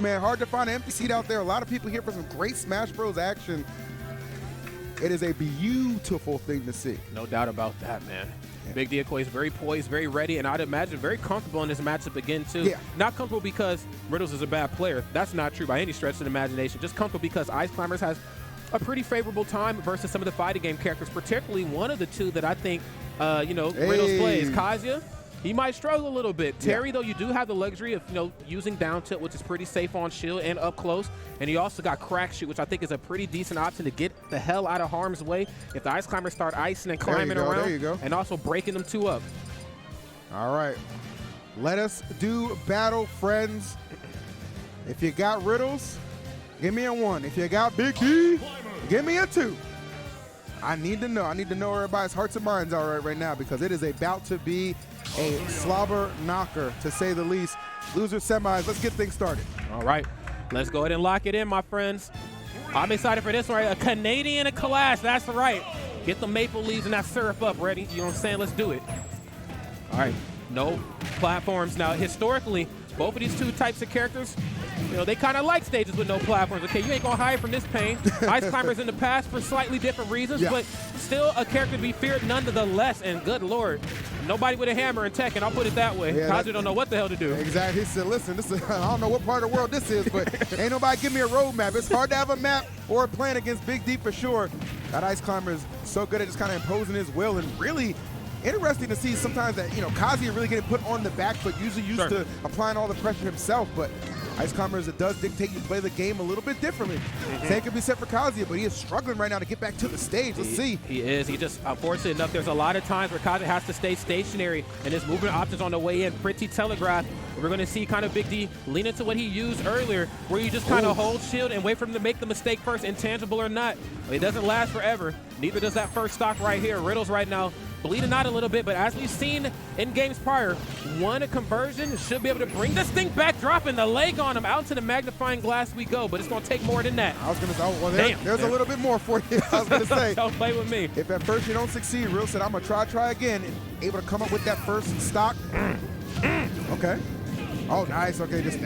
man. Hard to find an empty seat out there. A lot of people here for some great Smash Bros. Action. It is a beautiful thing to see. No doubt about that, man. Yeah. Big D is very poised, very ready, and I'd imagine very comfortable in this matchup again, too. Yeah. Not comfortable because Riddles is a bad player. That's not true by any stretch of the imagination. Just comfortable because Ice Climbers has a pretty favorable time versus some of the fighting game characters, particularly one of the two that I think, Riddles plays. Kazuya, he might struggle a little bit. Terry, though, you do have the luxury of, using down tilt, which is pretty safe on shield and up close. And you also got crack shoot, which I think is a pretty decent option to get the hell out of harm's way if the Ice Climbers start icing and climbing around. There you go. And also breaking them two up. All right. Let us do battle, friends. If you got Riddles, give me a 1. If you got Big D, give me a 2. I need to know. I need to know where everybody's hearts and minds are right now because it is about to be a slobber knocker, to say the least. Loser semis, let's get things started. All right, let's go ahead and lock it in, my friends. I'm excited for this one, right? A Canadian Clash, that's right. Get the maple leaves and that syrup up ready. You know what I'm saying? Let's do it. All right, no platforms. Now, historically, both of these two types of characters, they kind of like stages with no platforms. Okay, you ain't going to hide from this pain. Ice Climbers in the past for slightly different reasons, but still a character to be feared nonetheless. And good Lord, nobody with a hammer in Tekken, I'll put it that way. Kazuya don't know what the hell to do. Exactly. He said, listen, I don't know what part of the world this is, but ain't nobody give me a roadmap. It's hard to have a map or a plan against Big D for sure. That Ice Climber is so good at just kind of imposing his will, and really interesting to see sometimes that, Kazuya really getting put on the back foot, usually used to applying all the pressure himself, but Ice Climbers, it does dictate you play the game a little bit differently. Same could be said for Kazuya, but he is struggling right now to get back to the stage. Let's see. He is. He just, unfortunately enough, there's a lot of times where Kazuya has to stay stationary, and his movement options on the way in pretty telegraphed. We're going to see kind of Big D lean into what he used earlier, where you just kind of hold shield and wait for him to make the mistake first, intangible or not. But it doesn't last forever. Neither does that first stock right here. Riddles right now bleeding out a little bit, but as we've seen in games prior, one conversion should be able to bring this thing back, dropping the leg on him. Out to the magnifying glass we go, but it's going to take more than that. I was going to say, well, there's a little bit more for you. I was going to say. Don't play with me. If at first you don't succeed, Real said, I'm going to try again, and able to come up with that first stock. Okay. Oh, nice. Okay, just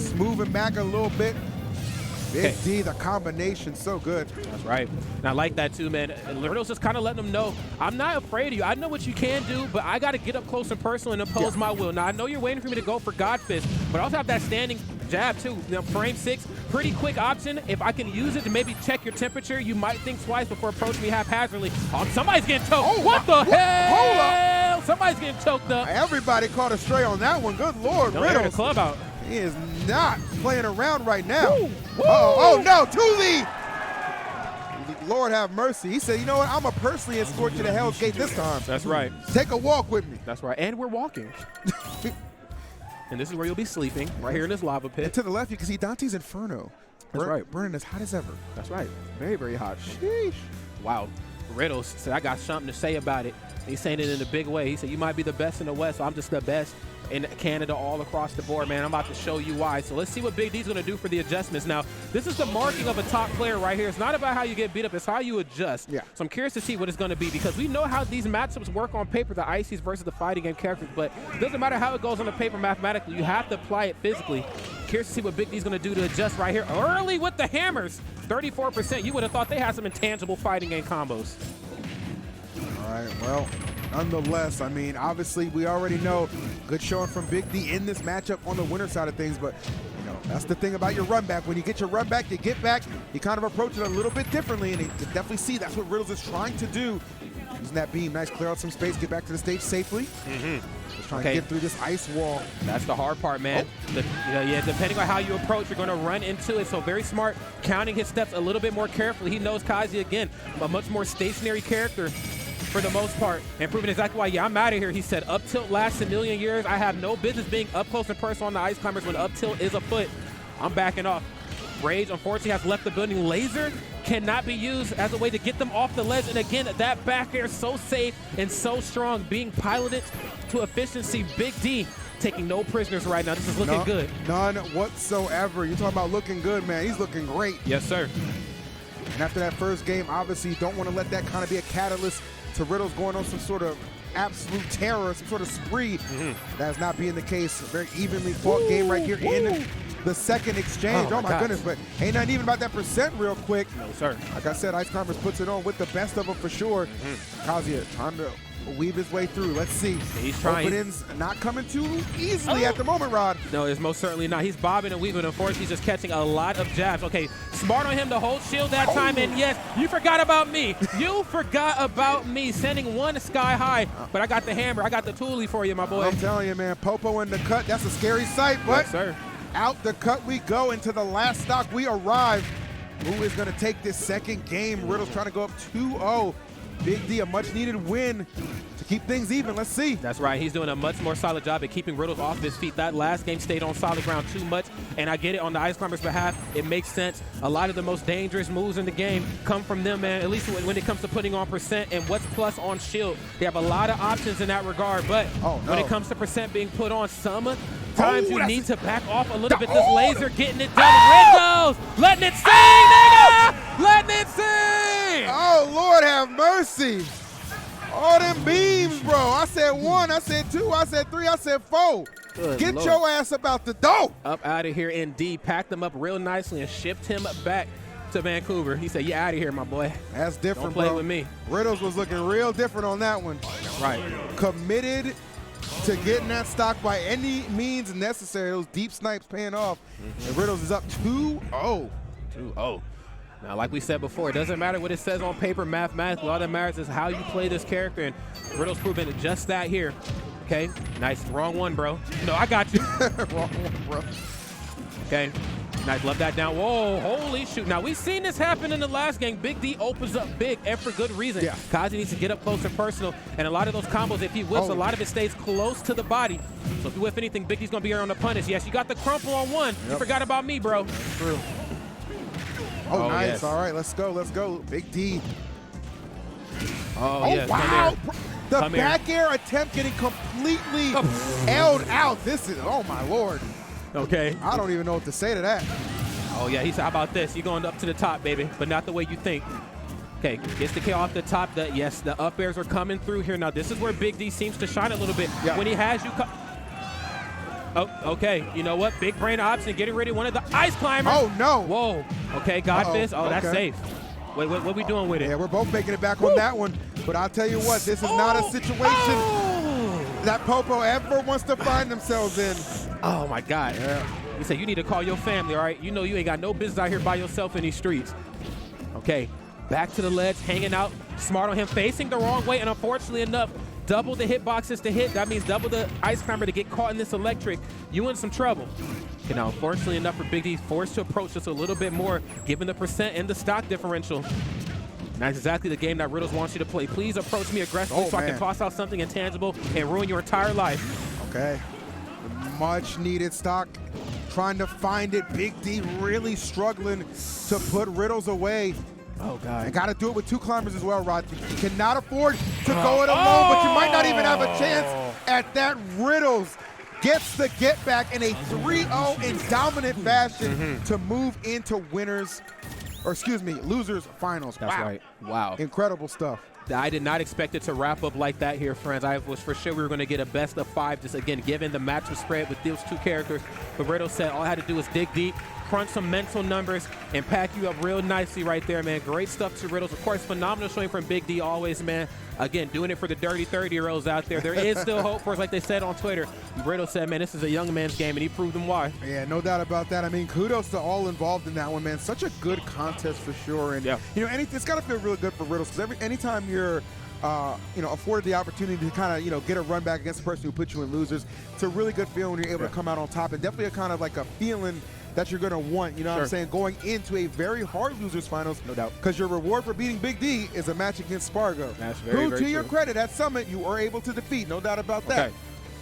smoothing back a little bit. Big D, the combination, so good. That's right. And I like that too, man. Riddles just kind of letting them know, I'm not afraid of you. I know what you can do, but I got to get up close and personal and impose my will. Now, I know you're waiting for me to go for God Fist, but I also have that standing jab too. Frame 6, pretty quick option. If I can use it to maybe check your temperature, you might think twice before approaching me haphazardly. Oh, somebody's getting choked. Oh, what the hell? Hold up. Somebody's getting choked up. Everybody caught a stray on that one. Good Lord, Don't Riddles. air the club out. He is not playing around right now. Woo. Oh no, to the Lord have mercy. He said, you know what? I'm going to personally escort you to Hell's Gate this time. That's right. Take a walk with me. That's right. And we're walking. And this is where you'll be sleeping, right here in this lava pit. And to the left, you can see Dante's Inferno. That's right. Burning as hot as ever. That's right. Very, very hot. Sheesh. Wow. Riddles said, I got something to say about it. He's saying it in a big way. He said, you might be the best in the West, so I'm just the best in Canada all across the board, man. I'm about to show you why. So let's see what Big D's going to do for the adjustments. Now, this is the marking of a top player right here. It's not about how you get beat up. It's how you adjust. Yeah. So I'm curious to see what it's going to be because we know how these matchups work on paper, the Ices versus the fighting game characters, but it doesn't matter how it goes on the paper mathematically. You have to apply it physically. Curious to see what Big D's going to do to adjust right here. Early with the hammers. 34%. You would have thought they had some intangible fighting game combos. All right, well, nonetheless, I mean, obviously we already know good showing from Big D in this matchup on the winner side of things, but that's the thing about your run back. When you get your run back, you get back, you kind of approach it a little bit differently, and you can definitely see that's what Riddles is trying to do. Using that beam, nice, clear out some space, get back to the stage safely. Just trying to get through this ice wall. That's the hard part, man. Depending on how you approach, you're going to run into it. So very smart, counting his steps a little bit more carefully. He knows Kazuya, again, a much more stationary character for the most part, and proving exactly why, I'm out of here. He said, up tilt lasts a million years. I have no business being up close and personal on the Ice Climbers when up tilt is afoot. I'm backing off. Rage, unfortunately, has left the building. Laser cannot be used as a way to get them off the ledge. And again, that back air so safe and so strong, being piloted to efficiency. Big D taking no prisoners right now. This is looking good. None whatsoever. You're talking about looking good, man. He's looking great. Yes, sir. And after that first game, obviously, you don't want to let that kind of be a catalyst to Riddles going on some sort of absolute terror, some sort of spree. That is not being the case. A very evenly fought game right here in the second exchange. Oh my gosh. goodness, but ain't nothing even about that percent real quick. No, sir. Like I said, Ice Climbers puts it on with the best of them for sure. Kazuya trying to weave his way through. Let's see. He's trying. Openings not coming too easily at the moment, Rod. No, it's most certainly not. He's bobbing and weaving. Unfortunately, he's just catching a lot of jabs. Okay, smart on him to hold shield that time. And yes, you forgot about me. You forgot about me. Sending one sky high. But I got the hammer. I got the toolie for you, my boy. I'm telling you, man, Popo in the cut, that's a scary sight. But Yes, sir. out the cut we go. Into the last stock we arrive. Who is going to take this second game? Riddle's trying to go up 2-0. Big D, a much-needed win to keep things even. Let's see. That's right. He's doing a much more solid job at keeping Riddles off his feet. That last game stayed on solid ground too much, and I get it on the Ice Climbers' behalf. It makes sense. A lot of the most dangerous moves in the game come from them, man, at least when it comes to putting on percent and what's plus on shield. They have a lot of options in that regard, but when it comes to percent being put on, sometimes you need to back off a little bit. This laser getting it done. Riddles letting it sing, nigga! Letting it sing! Oh, Lord have mercy. All them beams, bro. I said 1, I said 2, I said 3, I said 4. Good Get Lord. your ass up out the door. Up out of here indeed. Packed him up real nicely and shipped him back to Vancouver. He said, "Yeah, out of here, my boy. That's different, Don't play bro. with me." Riddles was looking real different on that one. Right. Committed to getting that stock by any means necessary. Those deep snipes paying off. And Riddles is up 2-0. 2-0. Now, like we said before, it doesn't matter what it says on paper mathematically. All that matters is how you play this character, and Riddle's proven just that here. Okay, nice. Wrong one, bro. No, I got you. Wrong one, bro. Okay, nice. Love that down. Whoa, holy shoot. Now, we've seen this happen in the last game. Big D opens up big, and for good reason. Yeah. Kazi needs to get up close and personal, and a lot of those combos, if he whiffs, a lot of it stays close to the body. So if you whiff anything, Big D's going to be here on the punish. Yes, you got the crumple on one. You forgot about me, bro. True. Oh, nice. Yes. All right, let's go. Let's go. Big D. Oh, Oh, yes. wow. The Come here. back air attempt getting completely L'd out. This is, oh, my Lord. Okay. I don't even know what to say to that. Oh, yeah, he said, how about this? You're going up to the top, baby, but not the way you think. Okay, gets the K off the top. Yes, the up airs are coming through here. Now, this is where Big D seems to shine a little bit. Yeah. When he has you oh, okay. You know what? Big brain option, getting ready. One of the Ice Climbers. Oh, no. Whoa. Okay, got this. Oh, that's okay. safe. What we doing with it? Yeah, we're both making it back on that one. But I'll tell you what, this is not a situation that Popo ever wants to find themselves in. Oh, my God. He said, you need to call your family, all right? You know you ain't got no business out here by yourself in these streets. Okay, back to the ledge, hanging out. Smart on him, facing the wrong way, and unfortunately enough, double the hitboxes to hit. That means double the Ice Climber to get caught in this electric. You in some trouble. Okay, now, unfortunately enough for Big D, forced to approach just a little bit more, given the percent and the stock differential. That's exactly the game that Riddles wants you to play. Please approach me aggressively so I can toss out something intangible and ruin your entire life. Okay. Much needed stock. Trying to find it. Big D really struggling to put Riddles away. Oh, God. And got to do it with 2 climbers as well, Rod. You cannot afford to go it alone, but you might not even have a chance at that. Riddles gets the get back in a 3-0 in dominant fashion to move into winners, or excuse me, losers finals. That's wow. right. Wow. Incredible stuff. I did not expect it to wrap up like that here, friends. I was for sure we were going to get a best of 5, just again, given the matchup spread with those 2 characters. But Riddles said all I had to do was dig deep, crunch some mental numbers, and pack you up real nicely right there, man. Great stuff to Riddles. Of course, phenomenal showing from Big D always, man. Again, doing it for the dirty 30-year-olds out there. There is still hope for us, like they said on Twitter. Riddles said, man, this is a young man's game, and he proved them why. Yeah, no doubt about that. I mean, kudos to all involved in that one, man. Such a good contest for sure. And, you know, it's got to feel really good for Riddles because anytime you're you know, afforded the opportunity to kind of, you know, get a run back against the person who put you in losers, it's a really good feeling when you're able to come out on top, and definitely a kind of like a feeling that you're going to want, you know what I'm saying, going into a very hard losers finals. No doubt. Because your reward for beating Big D is a match against Spargo. That's very, who, very to your true. credit, at Summit, you were able to defeat. No doubt about that.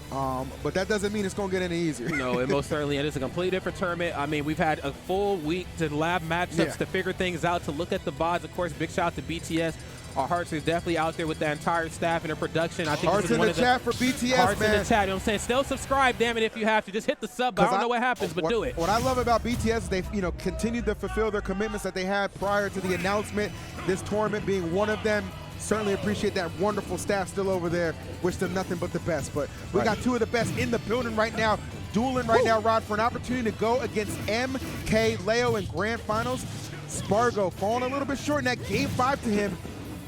But that doesn't mean it's going to get any easier. No, it most certainly is a completely different tournament. I mean, we've had a full week to lab matchups to figure things out, to look at the VODs. Of course, big shout out to BTS. Our hearts is definitely out there with the entire staff and the production. I think Hearts in the chat for BTS, hearts man. in the chat. You know what I'm saying? Still subscribe, damn it, if you have to. Just hit the sub. I don't know what happens, but do it. What I love about BTS is they've, you know, continued to fulfill their commitments that they had prior to the announcement. This tournament being one of them. Certainly appreciate that wonderful staff still over there. Wish them nothing but the best. But we got 2 of the best in the building right now. dueling right now, Rod, for an opportunity to go against MKLeo in grand finals. Spargo falling a little bit short in that game 5 to him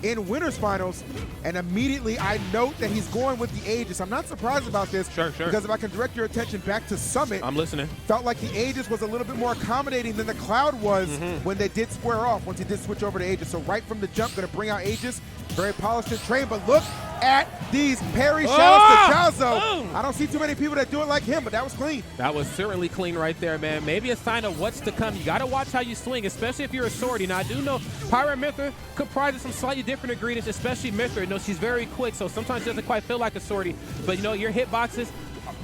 in winners finals, and immediately I note that he's going with the Aegis. I'm not surprised about this, Sure. because if I can direct your attention back to Summit, I'm listening. felt like the Aegis was a little bit more accommodating than the Cloud was when they did square off, once he did switch over to Aegis. So right from the jump, going to bring out Aegis, very polished and trained, but look at these parry shouts to Chaozo. I don't see too many people that do it like him, but that was clean. That was certainly clean right there, man. Maybe a sign of what's to come. You got to watch how you swing, especially if you're a swordy. Now, I do know Pyra and Mythra comprises some slightly different ingredients, especially Mythra. You know, she's very quick, so sometimes doesn't quite feel like a swordy. But, you know, your hitboxes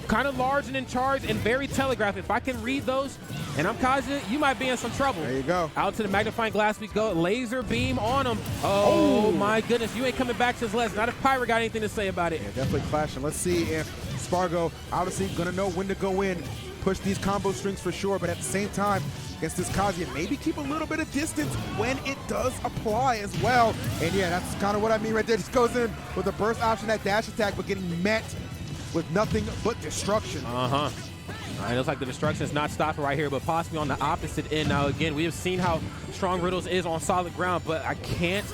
kind of large and in charge and very telegraphed. If I can read those and I'm Kazuya, you might be in some trouble. There you go. Out to the magnifying glass we go. Laser beam on him. Oh, my goodness. You ain't coming back to his left. Not if Pyra got anything to say about it. Yeah, definitely clashing. Let's see if Spargo, obviously going to know when to go in, push these combo strings for sure, but at the same time, against this Kazuya, maybe keep a little bit of distance when it does apply as well. And yeah, that's kind of what I mean right there. Just goes in with a burst option, that dash attack, but getting met with nothing but destruction. All right, looks like the destruction is not stopping right here, but possibly on the opposite end. Now, again, we have seen how strong Riddles is on solid ground, but I can't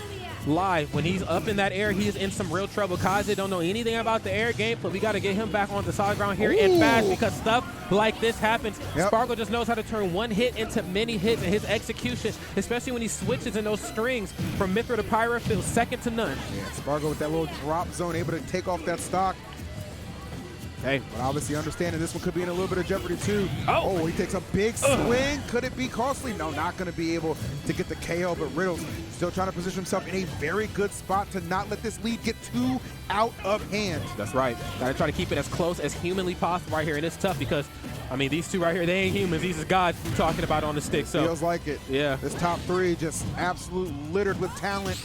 lie. When he's up in that air, he is in some real trouble. Kazuya don't know anything about the air game, but we got to get him back on the solid ground here and fast, because stuff like this happens. Spargo just knows how to turn one hit into many hits, and his execution, especially when he switches in those strings from Mythra to Pyra, feels second to none. Yeah, Spargo with that little drop zone, able to take off that stock. Hey, but obviously understanding this one could be in a little bit of jeopardy too. Oh, he takes a big swing. Could it be costly? No, not going to be able to get the KO, but Riddles still trying to position himself in a very good spot to not let this lead get too out of hand. That's right. Got to try to keep it as close as humanly possible right here, and it's tough because, I mean, these two right here, they ain't humans. These is gods we're talking about on the stick. So feels like it. Yeah. This top three just absolute littered with talent.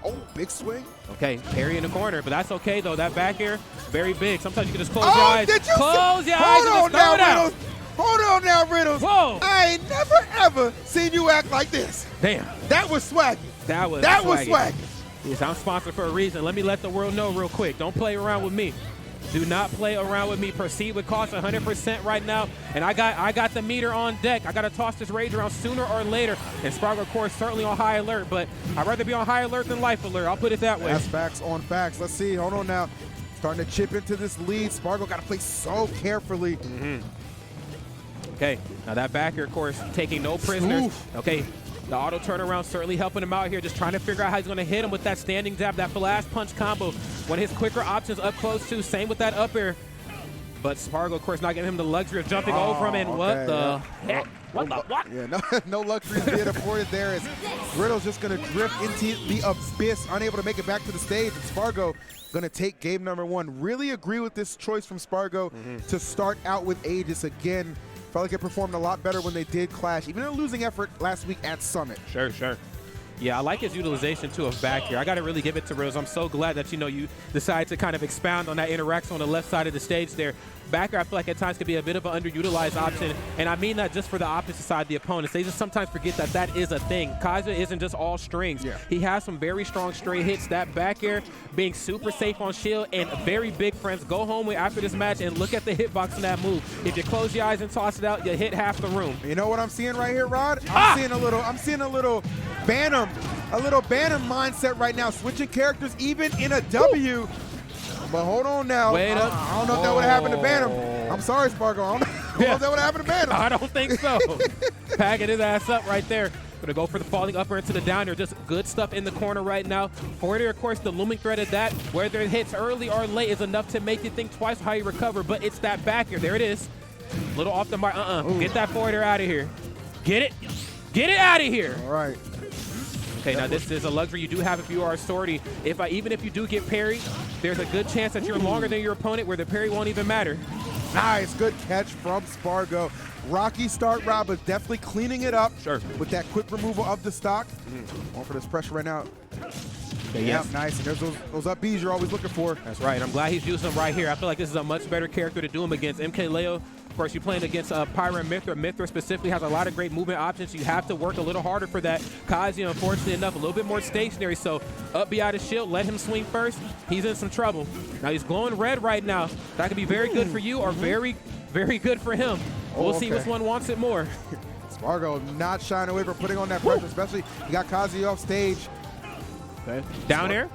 Oh, big swing. Okay, parry in the corner, but that's okay, though. That back air, very big. Sometimes you can just close your eyes. Did you close your eyes and just throw it out. Hold on now, Riddles. Whoa. I ain't never, ever seen you act like this. Damn. That was swaggy. That was swaggy. Yes, I'm sponsored for a reason. Let me let the world know real quick. Don't play around with me. Do not play around with me. Proceed with caution 100% right now. And I got the meter on deck. I got to toss this rage around sooner or later. And Spargo, of course, certainly on high alert, but I'd rather be on high alert than life alert. I'll put it that way. That's facts on facts. Let's see. Hold on now. Starting to chip into this lead. Spargo got to play so carefully. Okay, now that back here, of course, taking no prisoners. Oof. Okay, the auto turnaround certainly helping him out here, just trying to figure out how he's going to hit him with that standing jab, that flash punch combo. One of his quicker options up close too, same with that up air. But Spargo, of course, not giving him the luxury of jumping over him, and what the heck? What the what? Yeah, no luxuries being afforded there, as Riddle's just going to drift into the abyss, unable to make it back to the stage, and Spargo going to take game number one. Really agree with this choice from Spargo to start out with Aegis again. Felt like it performed a lot better when they did clash, even in a losing effort last week at Summit. Sure. Yeah, I like his utilization, too, of back here. I got to really give it to Riddles. I'm so glad that, you decided to kind of expound on that interaction on the left side of the stage there. Back here, I feel like at times could be a bit of an underutilized option, and I mean that just for the opposite side, the opponents. They just sometimes forget that that is a thing. Kazuya isn't just all strings. Yeah. He has some very strong straight hits. That back air being super safe on shield and very big, friends. Go home after this match and look at the hitbox in that move. If you close your eyes and toss it out, you hit half the room. You know what I'm seeing right here, Rod? I'm seeing a little Bantam mindset right now, switching characters even in a W. But hold on now. Wait up. I don't know if that would have happened to Bantam. I'm sorry, Spargo. I don't know if that would have happened to Bantam. I don't think so. Packing his ass up right there. Gonna go for the falling upper into the downer. Just good stuff in the corner right now. Forwarder, of course, the looming threat of that, whether it hits early or late, is enough to make you think twice how you recover. But it's that back here. There it is. Little off the mark. Get that forwarder out of here. Get it. Get it out of here. All right. Okay, now this is a luxury you do have if you are a swordy. Even if you do get parried, there's a good chance that you're longer than your opponent where the parry won't even matter. Nice, good catch from Spargo. Rocky start, Rob, but definitely cleaning it up with that quick removal of the stock. Going for this pressure right now. Okay, yeah, nice. And there's those up Bs you're always looking for. That's right. I'm glad he's using them right here. I feel like this is a much better character to do him against. MKLeo, of course, you're playing against Pyra and Mythra. Mythra specifically has a lot of great movement options. You have to work a little harder for that. Kazuya, unfortunately enough, a little bit more stationary. So up behind his shield, let him swing first. He's in some trouble. Now he's glowing red right now. That could be very good for you or very very good for him. We'll see which one wants it more. Spargo not shying away from putting on that pressure, especially he got Kazuya off stage. Okay. Down air.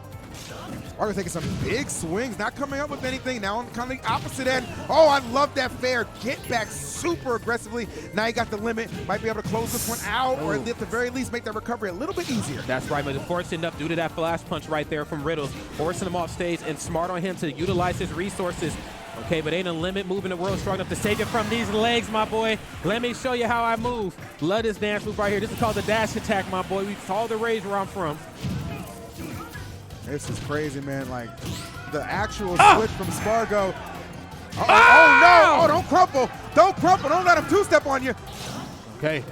Spargo taking some big swings, not coming up with anything. Now on kind of the opposite end. Oh, I love that fair. Get back super aggressively. Now you got the limit. Might be able to close this one out, or at the very least make that recovery a little bit easier. That's right, but fortunate enough due to that flash punch right there from Riddles, forcing him off stage, and smart on him to utilize his resources. Okay, but ain't a limit moving the world strong enough to save you from these legs, my boy. Let me show you how I move. Love this dance move right here. This is called the dash attack, my boy. We saw the rage where I'm from. This is crazy, man. Like, the actual switch from Spargo. Oh, no! Oh, don't crumple! Don't crumple! Don't let him two-step on you! Okay,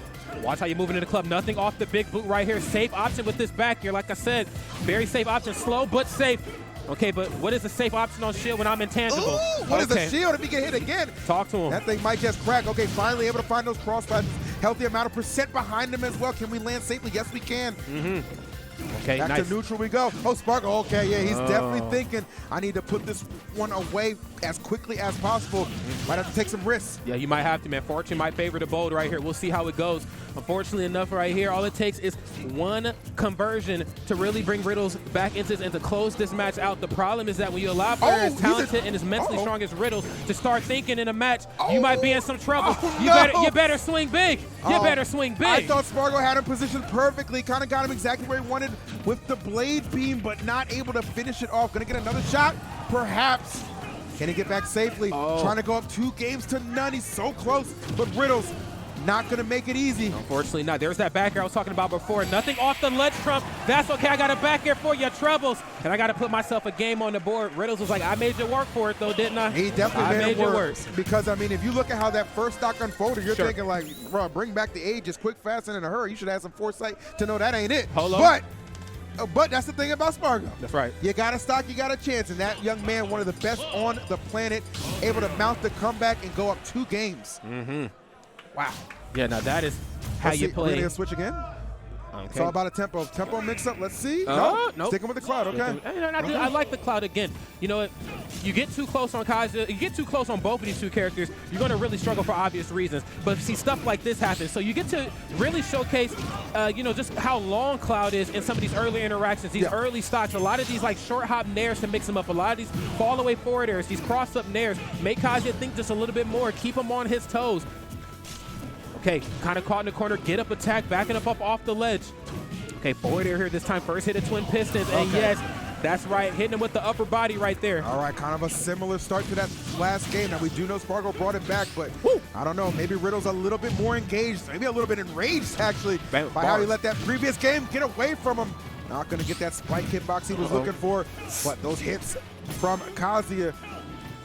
watch how you're moving in the club. Nothing off the big boot right here. Safe option with this back here. Like I said, very safe option. Slow but safe. Okay, but what is a safe option on shield when I'm intangible? Ooh, what is a shield if he get hit again? Talk to him. That thing might just crack. Okay, finally able to find those crossfires. Healthy amount of percent behind him as well. Can we land safely? Yes, we can. Okay, back nice. to neutral we go. Oh, Spargo. Okay, yeah, he's definitely thinking, I need to put this one away as quickly as possible. Might have to take some risks. Yeah, you might have to, man. Fortune might favor the bold right here. We'll see how it goes. Unfortunately enough right here, all it takes is one conversion to really bring Riddles back into this and to close this match out. The problem is that when you allow players as talented and as mentally strong as Riddles to start thinking in a match, you might be in some trouble. You better swing big. You better swing big. I thought Spargo had him positioned perfectly. Kind of got him exactly where he wanted with the blade beam, but not able to finish it off. Gonna get another shot? Perhaps. Can he get back safely? Trying to go up 2-0. He's so close, but Riddles not gonna make it easy. Unfortunately not. There's that back air I was talking about before. Nothing off the ledge, Trump. That's okay. I got a back air for your troubles. And I got to put myself a game on the board. Riddles was like, I made you work for it, though, didn't I? He definitely made it work. Because, Because, I mean, if you look at how that first stock unfolded, you're thinking like, bro, bring back the age just quick, fast, and in a hurry. You should have some foresight to know that ain't it. But that's the thing about Spargo. That's right. You got a stock, you got a chance. And that young man, one of the best on the planet, able to mount the comeback and go up 2 games. Wow. Yeah, now that is how you play. We're going to switch again? Okay. It's all about a tempo. Tempo mix up. Let's see. Nope. Sticking with the cloud, okay. I like the cloud again. You know what? You get too close on Kazuya, you get too close on both of these two characters, you're going to really struggle for obvious reasons. But see, stuff like this happens. So you get to really showcase, just how long Cloud is in some of these early interactions, these early stocks. A lot of these like short hop nairs to mix them up. A lot of these fall away forward airs, these cross up nairs, make Kazuya think just a little bit more, keep him on his toes. Okay, kind of caught in the corner, get up attack, backing up off the ledge. Okay, forward air here this time. First hit of Twin Pistons, and yes, that's right, hitting him with the upper body right there. All right, kind of a similar start to that last game. Now, we do know Spargo brought it back, but I don't know, maybe Riddle's a little bit more engaged, maybe a little bit enraged, actually, by how he let that previous game get away from him. Not going to get that spike hitbox he was looking for, but those hits from Kazuya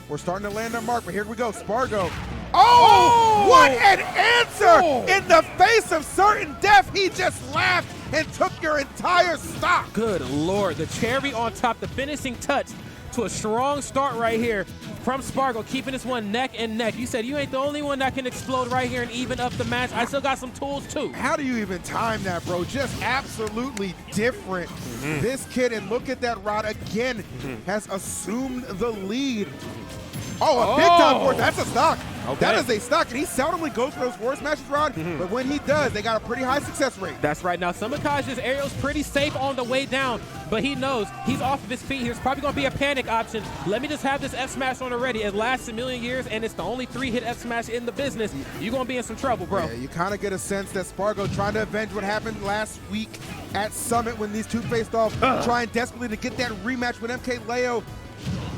were starting to land their mark, but here we go, Spargo. Oh, what an answer! In the face of certain death, he just laughed and took your entire stock. Good Lord, the cherry on top, the finishing touch to a strong start right here from Spargo, keeping this one neck and neck. You said you ain't the only one that can explode right here and even up the match. I still got some tools too. How do you even time that, bro? Just absolutely different. This kid, and look at that rod again, has assumed the lead. Oh, a big time force. That's a stock. Okay. That is a stock, and he seldomly goes for those force matches, Rod, but when he does, they got a pretty high success rate. That's right. Now, some of Kazuya's aerial's pretty safe on the way down, but he knows he's off of his feet here. It's probably going to be a panic option. Let me just have this F smash on already. It lasts a million years, and it's the only 3-hit F smash in the business. You're going to be in some trouble, bro. Yeah, you kind of get a sense that Spargo trying to avenge what happened last week at Summit when these two faced off, trying desperately to get that rematch with MKLeo.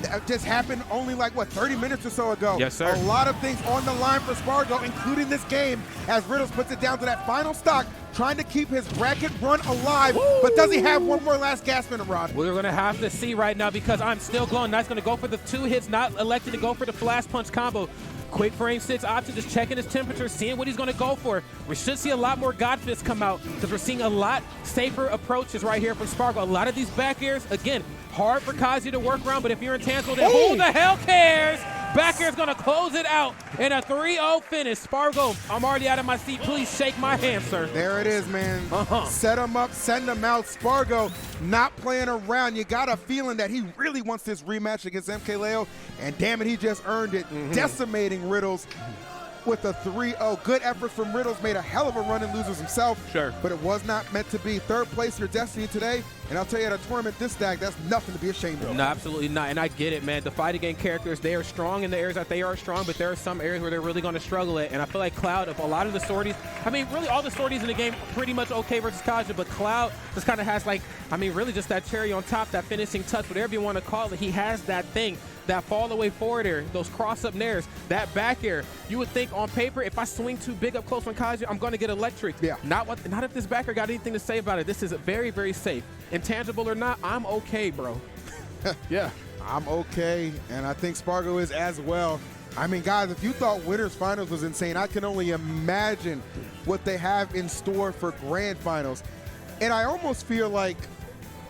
That just happened only like, 30 minutes or so ago. Yes, sir. A lot of things on the line for Spargo, including this game, as Riddles puts it down to that final stock, trying to keep his bracket run alive. But does he have one more last gasp in him, Rod? We're going to have to see right now because I'm still glowing. That's going to go for the 2 hits, not elected to go for the flash punch combo. Quick frame 6 option, just checking his temperature, seeing what he's going to go for. We should see a lot more God Fist come out because we're seeing a lot safer approaches right here from Spargo. A lot of these back airs, again, hard for Kazuya to work around, but if you're intangible, then who the hell cares? Back air is going to close it out in a 3-0 finish. Spargo, I'm already out of my seat. Please shake my hand, sir. There it is, man. Set him up, send him out. Spargo not playing around. You got a feeling that he really wants this rematch against MKLeo, and damn it, he just earned it. Decimating Riddles with a 3-0. Good effort from Riddles. Made a hell of a run and loses himself. Sure. But it was not meant to be. Third place, your destiny today. And I'll tell you, at a tournament this stack, that's nothing to be ashamed of. No, absolutely not. And I get it, man. The fighting game characters, they are strong in the areas that they are strong, but there are some areas where they're really going to struggle at. And I feel like Cloud, of a lot of the sorties, I mean, really all the sorties in the game pretty much okay versus Kaja, but Cloud just kind of has like, I mean, really just that cherry on top, that finishing touch, whatever you want to call it. He has that thing. That fall away forward air, those cross-up nairs, that back air. You would think on paper, if I swing too big up close on Kaja, I'm going to get electric. Yeah. Not if this back air got anything to say about it. This is very, very safe. Intangible or not, I'm okay, bro. Yeah. I'm okay, and I think Spargo is as well. I mean, guys, if you thought Winners Finals was insane, I can only imagine what they have in store for Grand Finals. And I almost feel like,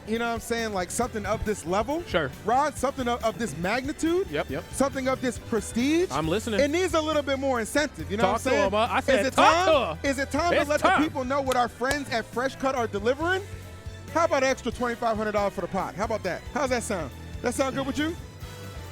you know what I'm saying, like something of this level. Sure. Rod, something of this magnitude. Yep. Something of this prestige. I'm listening. It needs a little bit more incentive, you know what I'm saying? Talk to him. I said is it talk to time? him. Is it time to It's let time. the people know what our friends at Fresh Cut are delivering? How about an extra $2,500 for the pot? How about that? How's that sound? That sound good with you?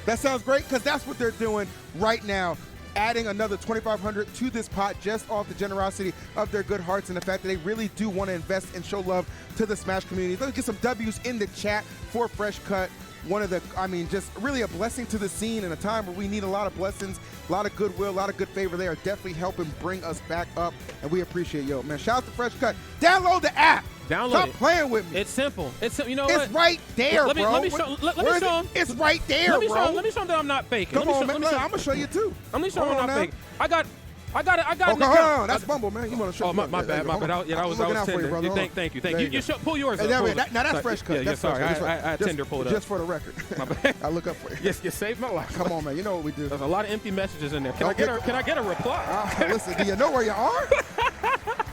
That sounds great, because that's what they're doing right now. Adding another $2,500 to this pot just off the generosity of their good hearts and the fact that they really do want to invest and show love to the Smash community. Let's get some W's in the chat for Fresh Cut. One of the, I mean, just really a blessing to the scene in a time where we need a lot of blessings, a lot of goodwill, a lot of good favor. They are definitely helping bring us back up, and we appreciate you, man. Shout out to Fresh Cut. Download the app. Download Stop it. playing with me. It's simple. You know It's what? right there, Let me bro. show Where is him. it? It's right there, Let me bro. show him that I'm not faking. Come on, Let man. me show I'm going to show you, too. Let me show him Hold I'm on not now. faking. I got it. Okay, an hold account. on. That's Bumble, man. You want to show Oh, my bad. I was looking out for you, tender. brother. Hold on. Thank you. There You should pull yours up. Now Pull it that's up. Fresh Cut. Yeah, That's sorry. Fresh Cut. I had Tinder pulled up. Just for the record. My bad. I look up for you. Yes, you saved my life. Come on, man. You know what we do. There's a lot of empty messages in there. Can I get a reply? Listen, do you know where you are?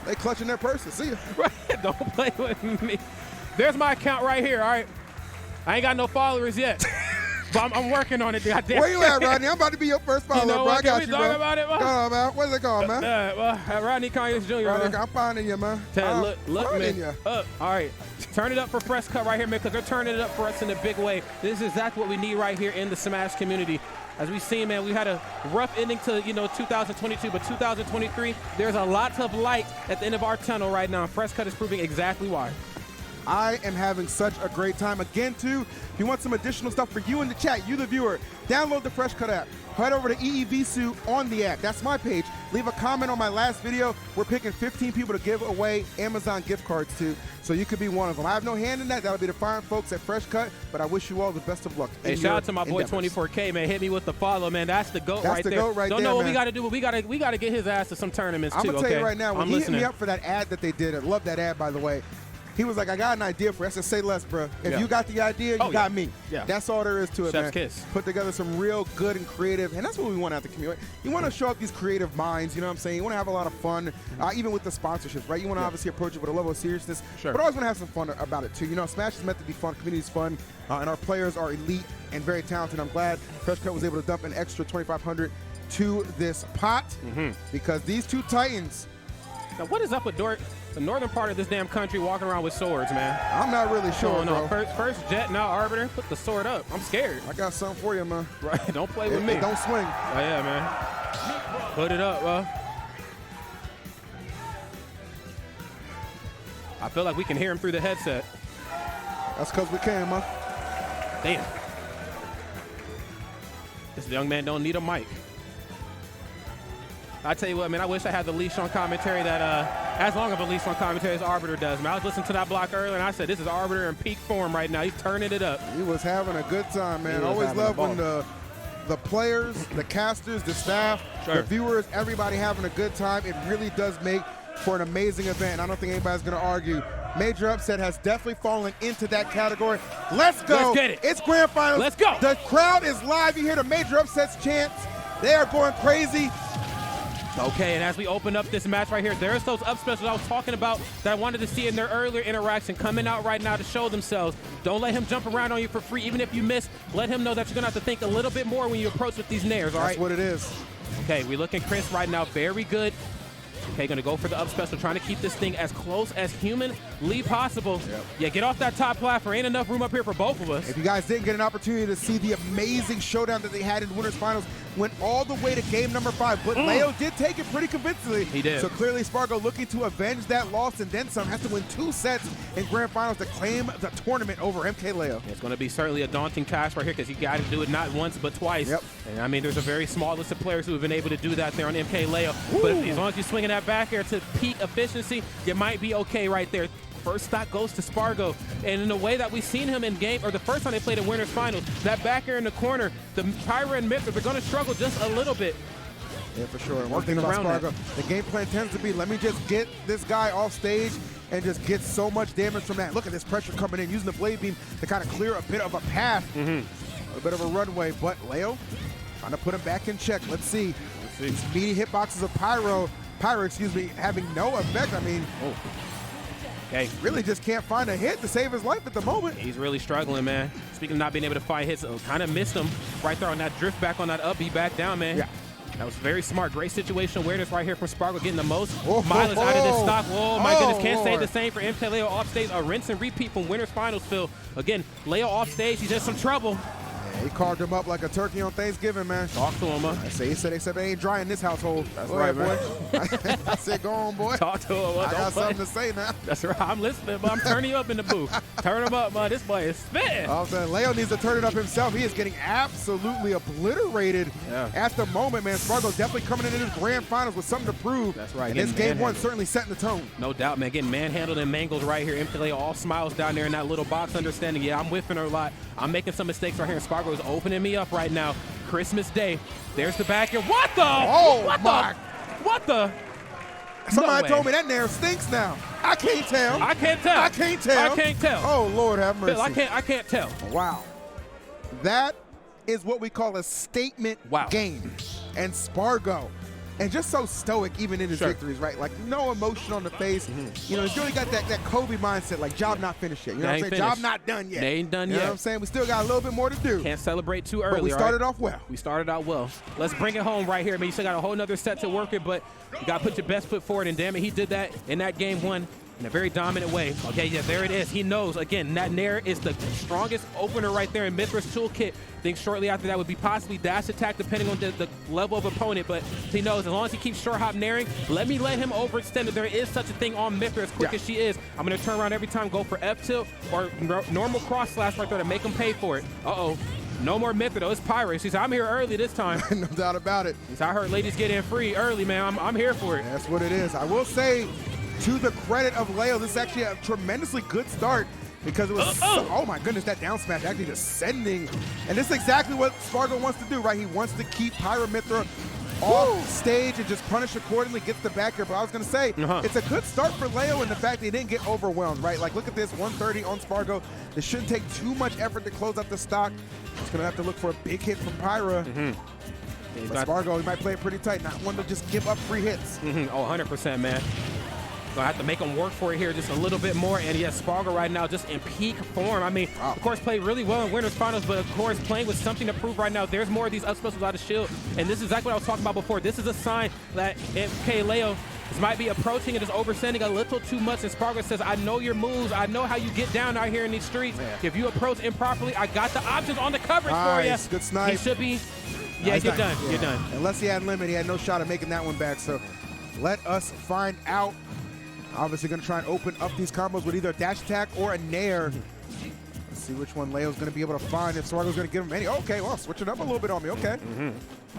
They clutching their purses. See you. Right. Don't play with me. There's my account right here, all right? I ain't got no followers yet. But I'm working on it, goddamn. Where you at, Rodney? I'm about to be your first follower, You know bro. what? I got Can you, we bro. talk about it, man? Come on, man. What's it called, man? Rodney Conyers Jr., Rodney, man. I'm finding you, man. Ted, look, finding man. you. Up. All right. Turn it up for Fresh Cut right here, man, because they're turning it up for us in a big way. This is exactly what we need right here in the Smash community. As we see, man, we had a rough ending to, 2022, but 2023, there's a lot of light at the end of our tunnel right now. Fresh Cut is proving exactly why. I am having such a great time. Again, too, if you want some additional stuff for you in the chat, you the viewer, download the Fresh Cut app. Head over to EEVSU on the app. That's my page. Leave a comment on my last video. We're picking 15 people to give away Amazon gift cards to, so you could be one of them. I have no hand in that. That'll be the fine folks at Fresh Cut, but I wish you all the best of luck. Hey, shout out to my boy 24K, man. Hit me with the follow, man. That's the GOAT right there. That's the GOAT right Don't there, know what man. we got to do, but we got to get his ass to some tournaments, I'm too, going to tell you right now, when I'm he hit listening. me up for that ad that they did, I love that ad, by the way. He was like, I got an idea for it. I said, say less, bro. If you got the idea, you got me. Yeah. That's all there is to it, Chef's man. kiss. Put together some real good and creative, and that's what we want out of the community. You want to show up these creative minds, you know what I'm saying? You want to have a lot of fun, even with the sponsorships, right? You want to obviously approach it with a level of seriousness, Sure. but always want to have some fun about it, too. You know, Smash is meant to be fun, community is fun, and our players are elite and very talented. I'm glad Fresh Cut was able to dump an extra $2,500 to this pot, because these two Titans, Now, what is up with the northern part of this damn country walking around with swords, man? I'm not really sure, No, bro. first Jet, now Arbiter. Put the sword up. I'm scared. I got something for you, man. Right? Don't play with me. It don't swing. Oh, yeah, man. Put it up, bro. I feel like we can hear him through the headset. That's because we can, man. Damn. This young man don't need a mic. I tell you what, man, I wish I had the leash on commentary that, as long of a leash on commentary as Arbiter does, man. I was listening to that block earlier, and I said, this is Arbiter in peak form right now. He's turning it up. He was having a good time, man. He was Always having a love when ball. the players, the casters, the staff, Sure. the viewers, everybody having a good time. It really does make for an amazing event, and I don't think anybody's going to argue. Major Upset has definitely fallen into that category. Let's go. Let's get it. It's Grand Finals. Let's go. The crowd is live. You hear the Major Upset's chants. They are going crazy. Okay, and as we open up this match right here, there's those up specials I was talking about that I wanted to see in their earlier interaction coming out right now to show themselves. Don't let him jump around on you for free. Even if you miss, let him know that you're going to have to think a little bit more when you approach with these nairs, all right? That's what it is. Okay, we're looking Chris right now, very good. Okay, gonna go for the up special, trying to keep this thing as close as humanly possible. Yep. Yeah, get off that top platform. Ain't enough room up here for both of us. If you guys didn't get an opportunity to see the amazing showdown that they had in the Winners Finals, went all the way to game number 5, but Leo did take it pretty convincingly. He did. So clearly Spargo looking to avenge that loss and then some, has to win 2 sets in grand finals to claim the tournament over MK Leo. It's going to be certainly a daunting task right here because you got to do it not once but twice. Yep. And I mean, there's a very small list of players who have been able to do that there on MK Leo. But as long as you're swinging that back air to peak efficiency, you might be okay right there. First stock goes to Spargo, and in the way that we've seen him in game, or the first time they played in Winners Finals, that back air in the corner, the Pyra and Mythra, they're going to struggle just a little bit. Yeah, for sure. And one thing about Spargo, the game plan tends to be, let me just get this guy off stage and just get so much damage from that. Look at this pressure coming in, using the Blade Beam to kind of clear a bit of a path, a bit of a runway. But Leo trying to put him back in check. Let's see. These meaty hitboxes of Pyra, having no effect. I mean, okay, really just can't find a hit to save his life at the moment. He's really struggling, man. Speaking of not being able to find hits, kind of missed him right there on that drift back on that up, be back down, man. Yeah. That was very smart. Great situation awareness right here from Spargo, getting the most Oh, mileage out of this stock. Whoa, my goodness. Can't say Lord. the same for MK Leo off stage. A rinse and repeat from Winners Finals, Phil. Again, Leo off stage. He's in some trouble. Yeah, he carved him up like a turkey on Thanksgiving, man. Talk to him, huh? He said they ain't dry in this household. That's Go right, ahead, boy. I said, go on, boy. Talk to him. I got something to say now. That's right. I'm listening, but I'm turning you up in the booth. Turn him up, man. This boy is spitting. All of a sudden, Leo needs to turn it up himself. He is getting absolutely obliterated at the moment, man. Spargo definitely coming into this grand finals with something to prove. That's right. And this game 1 certainly setting the tone. No doubt, man. Getting manhandled and mangled right here. MK Leo all smiles down there in that little box, understanding, yeah, I'm whiffing her a lot. I'm making some mistakes right here, and Spargo is opening me up right now. Christmas Day. There's the back end. What the? Oh, what my. What the? Somebody No told way. me that nair stinks now. I can't tell. I can't tell. I can't tell. I can't tell. Oh, Lord have mercy. Phil, I can't tell. Wow. That is what we call a statement game. And Spargo, and just so stoic even in his victories, right? Like no emotion on the face. You know, he's really got that Kobe mindset, like job not finished yet. You know what I'm saying? Job not done yet. They ain't done You yet. know what I'm saying? We still got a little bit more to do. Can't celebrate too early. But we started off well. We started out well. Let's bring it home right here. I mean, you still got a whole nother set to work with, but you got to put your best foot forward. And damn it, he did that in that game 1 in a very dominant way. Okay, yeah, there it is. He knows, again, that nair is the strongest opener right there in Mythra's toolkit. I think shortly after that would be possibly dash attack, depending on the level of opponent. But he knows as long as he keeps short hop nairing, let me let him overextend it. There is such a thing on Mythra as quick as she is. I'm going to turn around every time, go for F-tilt or normal cross slash right there to make him pay for it. Uh-oh. No more Mythra, though. It's Pyra. She said, I'm here early this time. No doubt about it. He said, I heard ladies get in free early, man. I'm here for it. That's what it is. I will say, to the credit of Leo, this is actually a tremendously good start because it was, oh my goodness, that down smash actually descending. And this is exactly what Spargo wants to do, right? He wants to keep Pyra Mythra off stage and just punish accordingly, gets the back here. But I was going to say, it's a good start for Leo in the fact that he didn't get overwhelmed, right? Like, look at this, 130 on Spargo. This shouldn't take too much effort to close out the stock. He's going to have to look for a big hit from Pyra. But Spargo, he might play it pretty tight, not one to just give up free hits. Oh, 100%, man. Gonna have to make him work for it here just a little bit more. And yes, Spargo right now just in peak form. I mean, of course, played really well in Winners Finals, but of course, playing with something to prove right now. There's more of these up specials out of shield. And this is exactly what I was talking about before. This is a sign that MK Leo might be approaching and just oversending a little too much. And Spargo says, I know your moves. I know how you get down out here in these streets. If you approach improperly, I got the options on the coverage for you. Good snipe. He should be, yeah, get done. You're done. Unless he had limit, he had no shot at making that one back. So let us find out. Obviously going to try and open up these combos with either a dash attack or a nair. Let's see which one Leo's going to be able to find. If Spargo's going to give him any. Okay, well, switching up a little bit on me. Okay.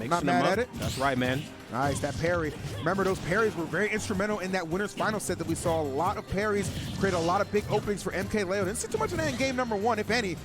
Not mad at it. That's right, man. Nice, that parry. Remember, those parries were very instrumental in that Winners Final set that we saw a lot of parries, create a lot of big openings for MK Leo. Didn't see too much of that in game number 1, if any.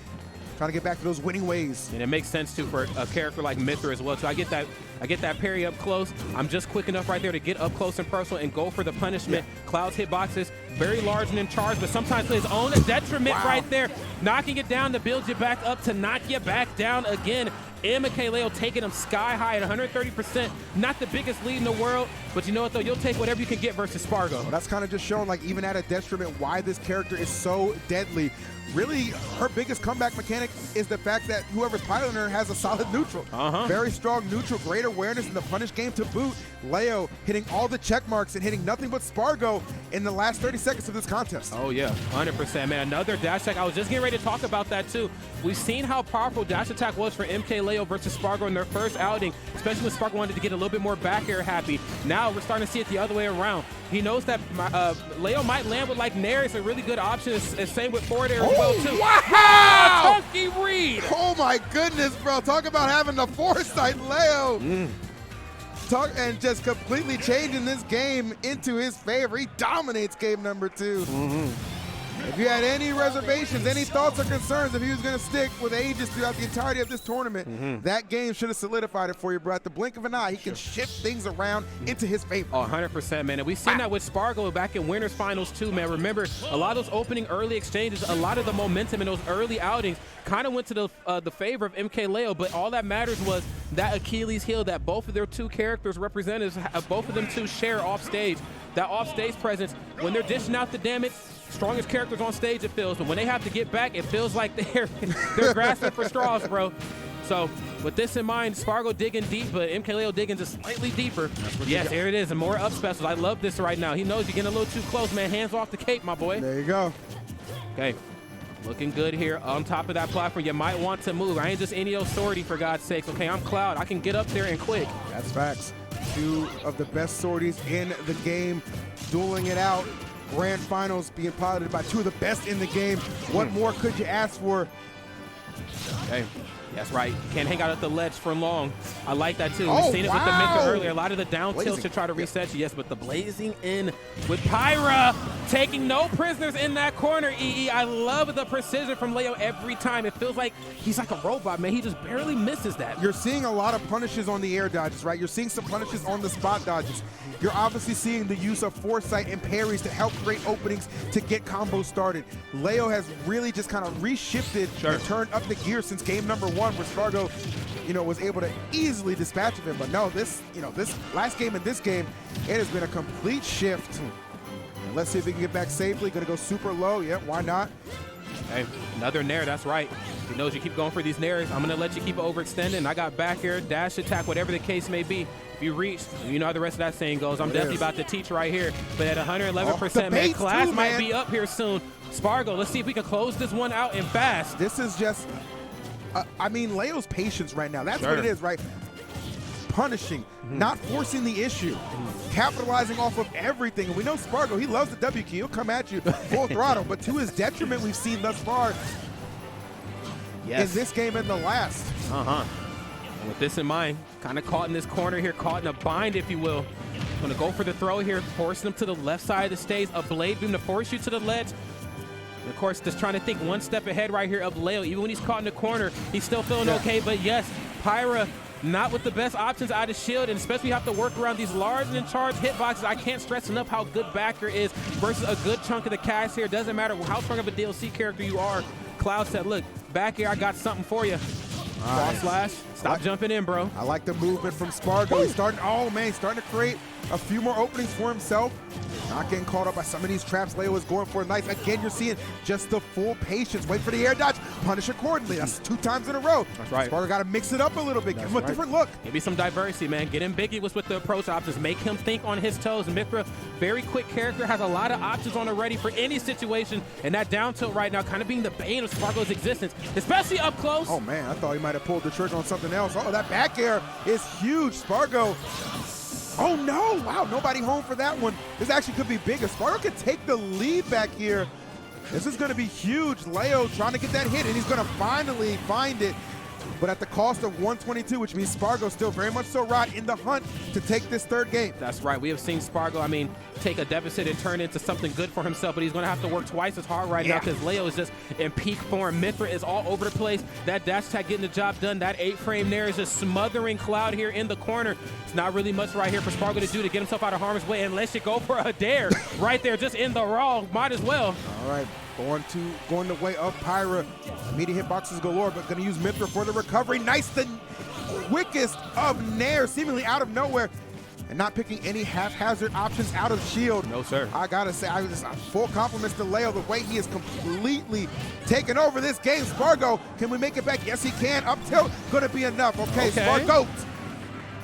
Trying to get back to those winning ways. And it makes sense, too, for a character like Mythra as well. So I get that parry up close. I'm just quick enough right there to get up close and personal and go for the punishment. Cloud's hitboxes, very large and in charge, but sometimes to his own detriment right there. Knocking it down to build you back up, to knock you back down again. and MKLeo taking him sky high at 130%. Not the biggest lead in the world, but you know what, though? You'll take whatever you can get versus Spargo. Well, that's kind of just showing, like, even at a detriment, why this character is so deadly. Really, her biggest comeback mechanic is the fact that whoever's piloting her has a solid neutral. Very strong neutral, great awareness in the punish game to boot. Leo hitting all the check marks and hitting nothing but Spargo in the last 30 seconds of this contest. Oh, yeah, 100%, man. Another dash attack. I was just getting ready to talk about that, too. We've seen how powerful dash attack was for MKLeo versus Spargo in their first outing, especially when Spargo wanted to get a little bit more back air happy. Now we're starting to see it the other way around. He knows that Leo might land with, like, Nair is a really good option, and same with forward air as well, too. Wow! Funky read! Oh, my goodness, bro. Talk about having the foresight, Leo. And just completely changing this game into his favor. He dominates game number 2. If you had any reservations, any thoughts or concerns if he was going to stick with Aegis throughout the entirety of this tournament, that game should have solidified it for you, bro. At the blink of an eye, he can shift things around into his favor. Oh, 100%, man. And we've seen that with Spargo back in Winners Finals, too, man. Remember, a lot of those opening early exchanges, a lot of the momentum in those early outings kind of went to the favor of MKLeo, but all that matters was that Achilles heel that both of their two characters representatives, both of them two share off stage. That off stage presence, when they're dishing out the damage, strongest characters on stage, it feels, but when they have to get back, it feels like they're grasping for straws, bro. So with this in mind, Spargo digging deep, but MKLeo digging just slightly deeper. Yes, here it is, and more up specials. I love this right now. He knows you're getting a little too close, man. Hands off the cape, my boy. There you go. Okay, looking good here on top of that platform. You might want to move. I ain't just any old sortie, for God's sakes. Okay, I'm Cloud. I can get up there and quick. That's facts. Two of the best sorties in the game, dueling it out. Grand finals being piloted by two of the best in the game. What more could you ask for? Okay, that's right. Can't hang out at the ledge for long. I like that too. Oh, We've seen it with the wow. Mythra earlier. A lot of the down tilts to try to reset you. Yes, but the blazing in with Pyra taking no prisoners in that corner. EE, I love the precision from Leo every time. It feels like he's like a robot, man. He just barely misses that. You're seeing a lot of punishes on the air dodges, right? You're seeing some punishes on the spot dodges. You're obviously seeing the use of foresight and parries to help create openings to get combos started. Leo has really just kind of reshifted and turned up the gear since game number 1, where Spargo, was able to easily dispatch of him. But no, this last game and this game, it has been a complete shift. And let's see if he can get back safely. Gonna go super low. Yeah, why not? Hey, another Nair, that's right. He knows you keep going for these Nairs. I'm gonna let you keep overextending. I got back air, dash attack, whatever the case may be. If you reach, you know how the rest of that saying goes. I'm definitely about to teach right here. But at 111%, man, class might be up here soon. Spargo, let's see if we can close this one out and fast. This is just, Leo's patience right now. That's what it is, right? Punishing, not forcing the issue, capitalizing off of everything. And we know Spargo, he loves the W key. He'll come at you full throttle. But to his detriment, we've seen thus far in this game and the last. And with this in mind, kind of caught in this corner here, caught in a bind, if you will. Going to go for the throw here, forcing him to the left side of the stage. A blade beam to force you to the ledge. And of course, just trying to think one step ahead right here of Leo. Even when he's caught in the corner, he's still feeling okay. But yes, Pyra not with the best options out of shield, and especially have to work around these large and in charge hitboxes. I can't stress enough how good backer is versus a good chunk of the cast here. Doesn't matter how strong of a DLC character you are. Cloud said, look, back here, I got something for you. Cross slash. Stop jumping in, bro. I like the movement from Spargo. He's starting, he's starting to create a few more openings for himself. Not getting caught up by some of these traps Leo is going for. Nice. Again, you're seeing just the full patience. Wait for the air dodge. Punish accordingly. That's 2 times in a row. That's right. Spargo got to mix it up a little bit. Give him a different look. Maybe some diversity, man. Get ambiguous with the approach options. Make him think on his toes. Mythra, very quick character, has a lot of options on the ready for any situation. And that down tilt right now kind of being the bane of Spargo's existence, especially up close. Oh, man. I thought he might have pulled the trigger on something else. Oh, that back air is huge. Spargo. Oh, no. Wow, nobody home for that one. This actually could be bigger. Spargo could take the lead back here. This is going to be huge. Leo trying to get that hit, and he's going to finally find it, but at the cost of 122, which means Spargo still very much so right in the hunt to take this 3rd game. That's right. We have seen Spargo, take a deficit and turn it into something good for himself, but he's going to have to work twice as hard right now because Leo is just in peak form. Mythra is all over the place. That dash attack getting the job done. That 8-frame there is just smothering Cloud here in the corner. It's not really much right here for Spargo to do to get himself out of harm's way unless you go for a dare right there just in the raw. Might as well. All right. Going the way of Pyra. Immediate hitboxes galore, but going to use Mythra for the recovery. Nice, the quickest of Nair, seemingly out of nowhere. And not picking any haphazard options out of shield. No, sir. I gotta say, full compliments to Leo, the way he is completely taken over this game. Spargo, can we make it back? Yes, he can. Up tilt, gonna be enough. Okay. Spargo.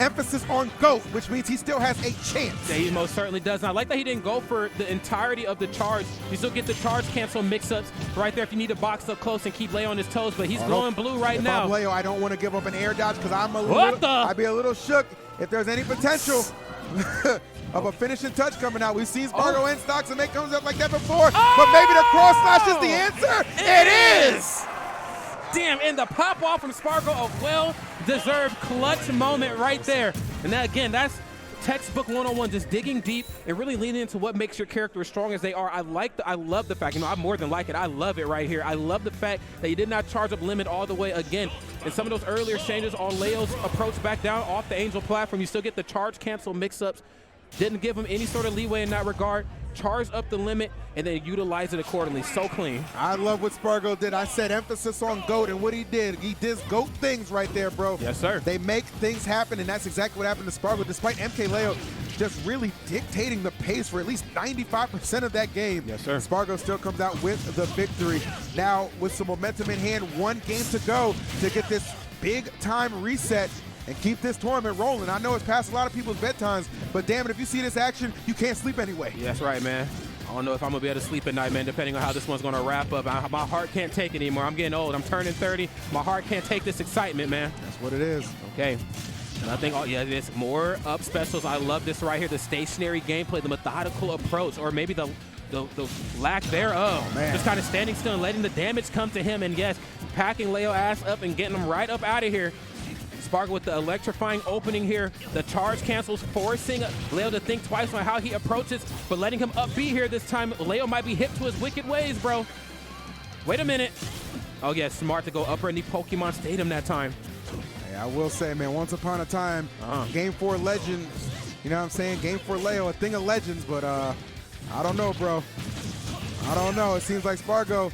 Emphasis on GOAT, which means he still has a chance. Yeah, he most certainly does. And I like that he didn't go for the entirety of the charge. You still get the charge cancel mix-ups right there if you need to box up close and keep Leo on his toes, but he's glowing blue right now. If I'm Leo, I don't want to give up an air dodge because I'd be a little shook if there's any potential of a finishing touch coming out. We've seen Spargo end stocks and they comes up like that before, but maybe the cross slash is the answer. It is! Damn, and the pop off from Spargo, a well-deserved clutch moment right there. And that, again, that's textbook 101, just digging deep and really leaning into what makes your character as strong as they are. I love the fact, I more than like it, I love it right here. I love the fact that he did not charge up limit all the way again. And some of those earlier changes on Leo's approach back down off the Angel platform, you still get the charge cancel mix-ups. Didn't give him any sort of leeway in that regard. Charged up the limit and then utilize it accordingly. So clean. I love what Spargo did. I said emphasis on GOAT, and what he did GOAT things right there, bro. Yes, sir. They make things happen, and that's exactly what happened to Spargo, despite MKLeo just really dictating the pace for at least 95% of that game. Yes, sir. Spargo still comes out with the victory. Now, with some momentum in hand, one game to go to get this big-time reset and keep this tournament rolling. I know it's past a lot of people's bedtimes, but damn it, if you see this action, you can't sleep anyway. Yeah, that's right, man. I don't know if I'm going to be able to sleep at night, man, depending on how this one's going to wrap up. My heart can't take it anymore. I'm getting old. I'm turning 30. My heart can't take this excitement, man. That's what it is. Okay. Nothing. Oh, yeah, there's more up specials. I love this right here. The stationary gameplay, the methodical approach, or maybe the lack thereof. Just kind of standing still and letting the damage come to him. And yes, packing Leo ass up and getting him right up out of here. Spargo with the electrifying opening here. The charge cancels, forcing Leo to think twice on how he approaches, but letting him up B here this time. Leo might be hip to his wicked ways, bro. Wait a minute. Oh, yeah, smart to go upper in the Pokemon Stadium that time. Hey, I will say, man, once upon a time, Game 4 Legends, you know what I'm saying? Game 4 Leo, a thing of legends, but I don't know, bro. I don't know. It seems like Spargo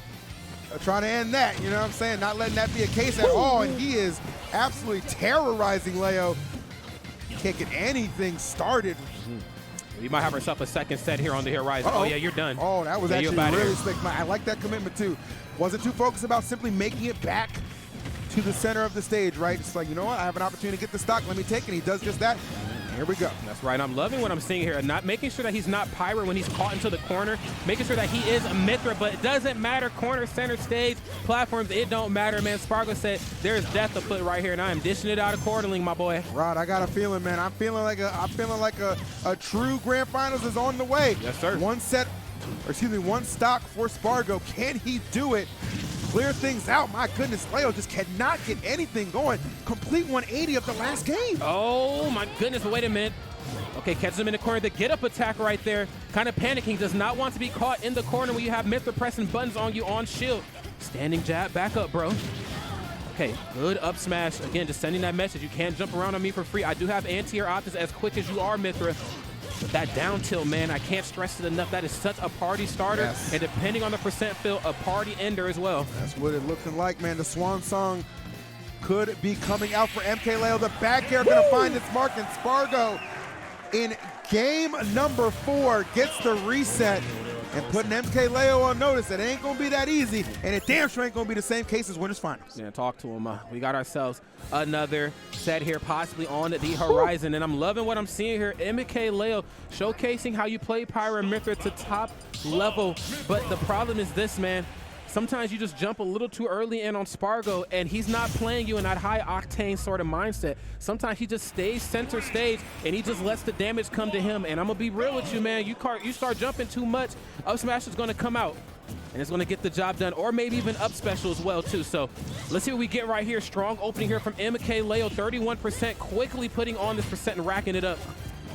trying to end that, you know what I'm saying? Not letting that be a case at all, and he is absolutely terrorizing Leo. Can't get anything started. We might have ourselves a second set here on the horizon. Oh, yeah, you're done. Oh, that was actually really slick. I like that commitment, too. Wasn't too focused about simply making it back to the center of the stage, right? It's like, you know what? I have an opportunity to get the stock. Let me take it. He does just that. Here we go. That's right. I'm loving what I'm seeing here. Not making sure that he's not Pyra when he's caught into the corner. Making sure that he is a Mythra, but it doesn't matter. Corner, center, stage, platforms, it don't matter, man. Spargo said there's death afoot right here, and I am dishing it out accordingly, my boy. Rod, I got a feeling, man. I'm feeling like a true grand finals is on the way. Yes, sir. One stock for Spargo. Can he do it? Clear things out. My goodness, Leo just cannot get anything going. Complete 180 of the last game. Oh, my goodness. Wait a minute. Okay, catches him in the corner. The get-up attack right there. Kind of panicking. Does not want to be caught in the corner when you have Mythra pressing buttons on you on shield. Standing jab. Back up, bro. Okay, good up smash. Again, just sending that message. You can't jump around on me for free. I do have anti-air options as quick as you are, Mythra. But that down tilt, man, I can't stress it enough. That is such a party starter. Yes. And depending on the percent fill, a party ender as well. That's what it looking like, man. The swan song could be coming out for MKLeo. The back air going to find its mark, and Spargo in game number 4 gets the reset and putting MKLeo on notice. It ain't going to be that easy, and it damn sure ain't going to be the same case as winners finals. Yeah, talk to him. We got ourselves another set here, possibly on the horizon, and I'm loving what I'm seeing here. MKLeo showcasing how you play Pyra and Mythra to top level, but the problem is this, man. Sometimes you just jump a little too early in on Spargo, and he's not playing you in that high-octane sort of mindset. Sometimes he just stays center stage, and he just lets the damage come to him. And I'm going to be real with you, man. You start jumping too much, up smash is going to come out, and it's going to get the job done, or maybe even up special as well, too. So let's see what we get right here. Strong opening here from MKLeo, 31%, quickly putting on this percent and racking it up.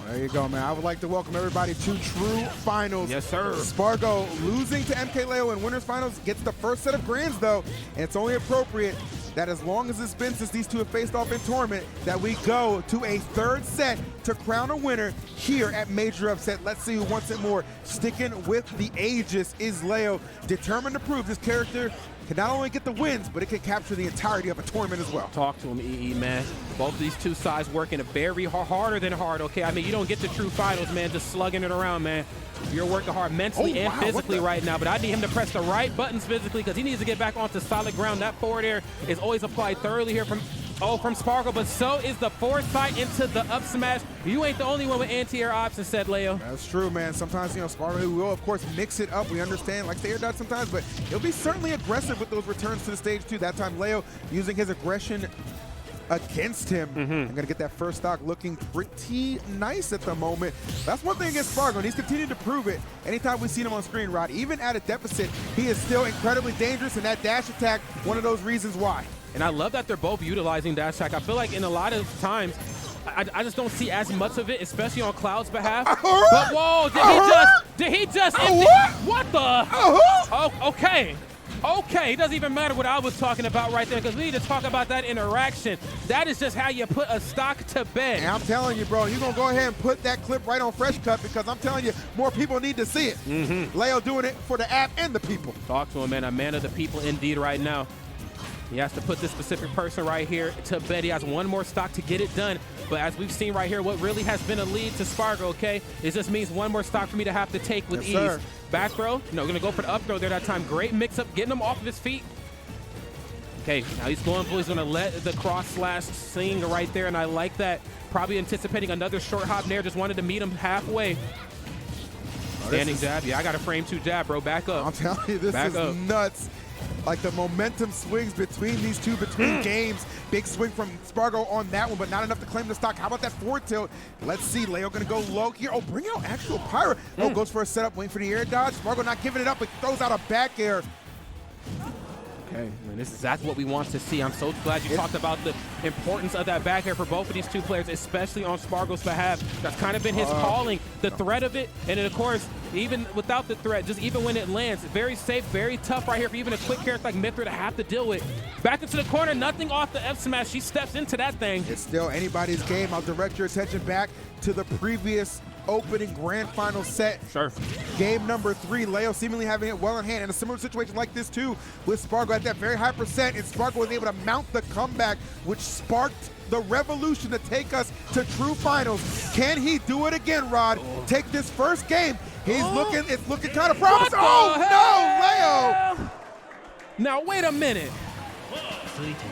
There you go, man. I would like to welcome everybody to True Finals. Yes, sir. Spargo losing to MKLeo in Winners Finals gets the first set of grands, though, and it's only appropriate that as long as it's been since these two have faced off in tournament, that we go to a third set to crown a winner here at Major Upset. Let's see who wants it more. Sticking with the Aegis is Leo, determined to prove this character can not only get the wins, but it can capture the entirety of a tournament as well. Talk to him, EE, man. Both of these two sides working very harder than hard, okay? I mean, you don't get to true finals, man, just slugging it around, man. You're working hard mentally and physically right now, but I need him to press the right buttons physically because he needs to get back onto solid ground. That forward air is always applied thoroughly here from Spargo, but so is the foresight into the up smash. You ain't the only one with anti-air options, said Leo. That's true, man. Sometimes, Spargo will, of course, mix it up. We understand, like the air dodge sometimes, but he'll be certainly aggressive with those returns to the stage, too. That time, Leo using his aggression against him. I'm going to get that first stock looking pretty nice at the moment. That's one thing against Spargo, and he's continued to prove it anytime we've seen him on screen, Rod. Even at a deficit, he is still incredibly dangerous, and that dash attack, one of those reasons why. And I love that they're both utilizing dash attack. I feel like in a lot of times, I just don't see as much of it, especially on Cloud's behalf. But whoa, did he just what the? Oh, okay. Okay, it doesn't even matter what I was talking about right there because we need to talk about that interaction. That is just how you put a stock to bed. And I'm telling you, bro, you're going to go ahead and put that clip right on Fresh Cut because I'm telling you, more people need to see it. Leo doing it for the app and the people. Talk to him, man. A man of the people indeed right now. He has to put this specific person right here to bed. He has one more stock to get it done. But as we've seen right here, what really has been a lead to Spargo, okay, is this means one more stock for me to have to take with ease. Sir. Back throw. No, going to go for the up throw there that time. Great mix-up, getting him off of his feet. Okay, now he's going for, he's going to let the cross slash sing right there, and I like that. Probably anticipating another short hop there. Just wanted to meet him halfway. Standing jab. Yeah, I got a frame 2 jab, bro. Back up. I'm telling you, this is nuts. Like the momentum swings between these two, between games. Big swing from Spargo on that one, but not enough to claim the stock. How about that forward tilt? Let's see. Leo going to go low here. Oh, bring out actual Pyro. Oh, goes for a setup, waiting for the air dodge. Spargo not giving it up, but throws out a back air. Okay, man, this is exactly what we want to see. I'm so glad you talked about the importance of that back air for both of these two players, especially on Spargo's behalf. That's kind of been his calling, the threat of it. And then, of course, even without the threat, just even when it lands, very safe, very tough right here for even a quick character like Mythra to have to deal with. Back into the corner, nothing off the F smash. She steps into that thing. It's still anybody's game. I'll direct your attention back to the previous opening grand final set. Sure. Game number 3, Leo seemingly having it well in hand. In a similar situation like this too, with Spargo at that very high percent, and Spargo was able to mount the comeback, which sparked the revolution to take us to true finals. Can he do it again, Rod? Take this first game. He's looking, it's looking kind of promising. Oh, no, Leo! Now, wait a minute.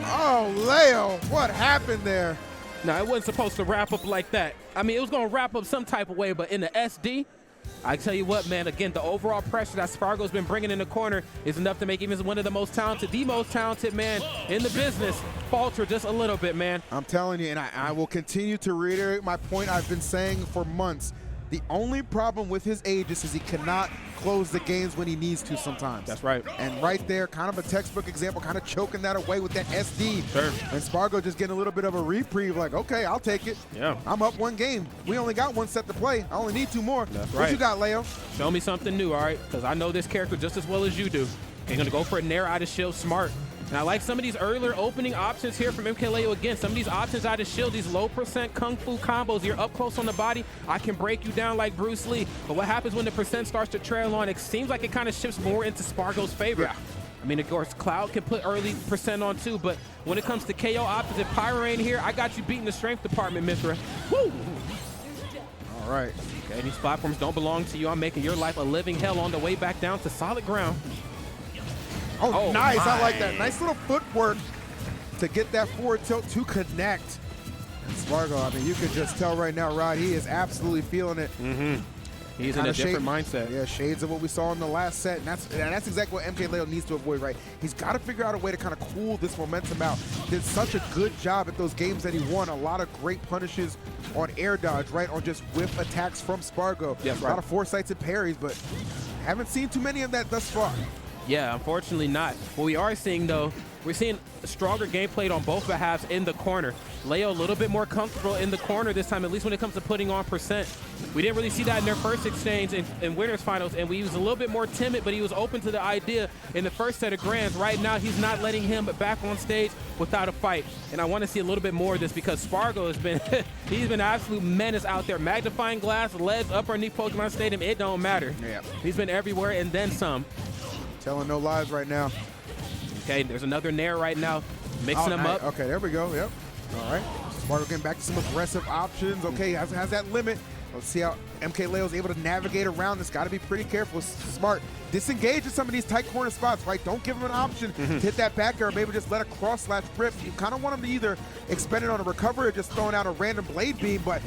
Oh, Leo, what happened there? No, it wasn't supposed to wrap up like that. I mean, it was going to wrap up some type of way, but in the SD, I tell you what, man, again, the overall pressure that Spargo's been bringing in the corner is enough to make even one of the most talented man in the business falter just a little bit, man. I'm telling you, and I will continue to reiterate my point I've been saying for months. The only problem with his Aegis is he cannot close the games when he needs to sometimes. That's right. And right there, kind of a textbook example, kind of choking that away with that SD. Sure. And Spargo just getting a little bit of a reprieve, like, okay, I'll take it. Yeah. I'm up 1 game. We only got 1 set to play. I only need 2 more. That's What right. you got, Leo? Show me something new, all right? Because I know this character just as well as you do. They're going to go for a Nair out of shield smart. And I like some of these earlier opening options here from MKLeo again. Some of these options out of shield, these low percent kung fu combos. You're up close on the body. I can break you down like Bruce Lee. But what happens when the percent starts to trail on? It seems like it kind of shifts more into Spargo's favor. Yeah. I mean, of course, Cloud can put early percent on too, but when it comes to KO options and Pyro Rain here, I got you beating the strength department, Mythra. Woo! All right. Okay, these platforms don't belong to you. I'm making your life a living hell on the way back down to solid ground. Oh, nice. My. I like that. Nice little footwork to get that forward tilt to connect. And Spargo, I mean, you can just tell right now, Rod, he is absolutely feeling it. He's in a different mindset. Yeah, shades of what we saw in the last set, and that's exactly what MKLeo needs to avoid, right? He's got to figure out a way to kind of cool this momentum out. Did such a good job at those games that he won. A lot of great punishes on air dodge, right? On just whiff attacks from Spargo. Yes, a lot of foresights and parries, but haven't seen too many of that thus far. Yeah, unfortunately not. What we are seeing, though, we're seeing stronger gameplay on both halves in the corner. Leo a little bit more comfortable in the corner this time, at least when it comes to putting on percent. We didn't really see that in their first exchange in winners finals, and he was a little bit more timid, but he was open to the idea in the first set of grands. Right now, he's not letting him back on stage without a fight. And I want to see a little bit more of this because Spargo has been, he's been an absolute menace out there. Magnifying glass, leads up underneath Pokemon Stadium, it don't matter. Yeah. He's been everywhere and then some. Telling no lies right now. Okay, there's another Nair right now, mixing them up. Okay, there we go. Yep. All right. Spargo getting back to some aggressive options. Okay, has that limit. Let's see how MKLeo is able to navigate around this. Got to be pretty careful. Smart. Disengage in some of these tight corner spots, right? Don't give him an option to hit that back air, or maybe just let a cross slash rip. You kind of want him to either expend it on a recovery or just throwing out a random blade beam, but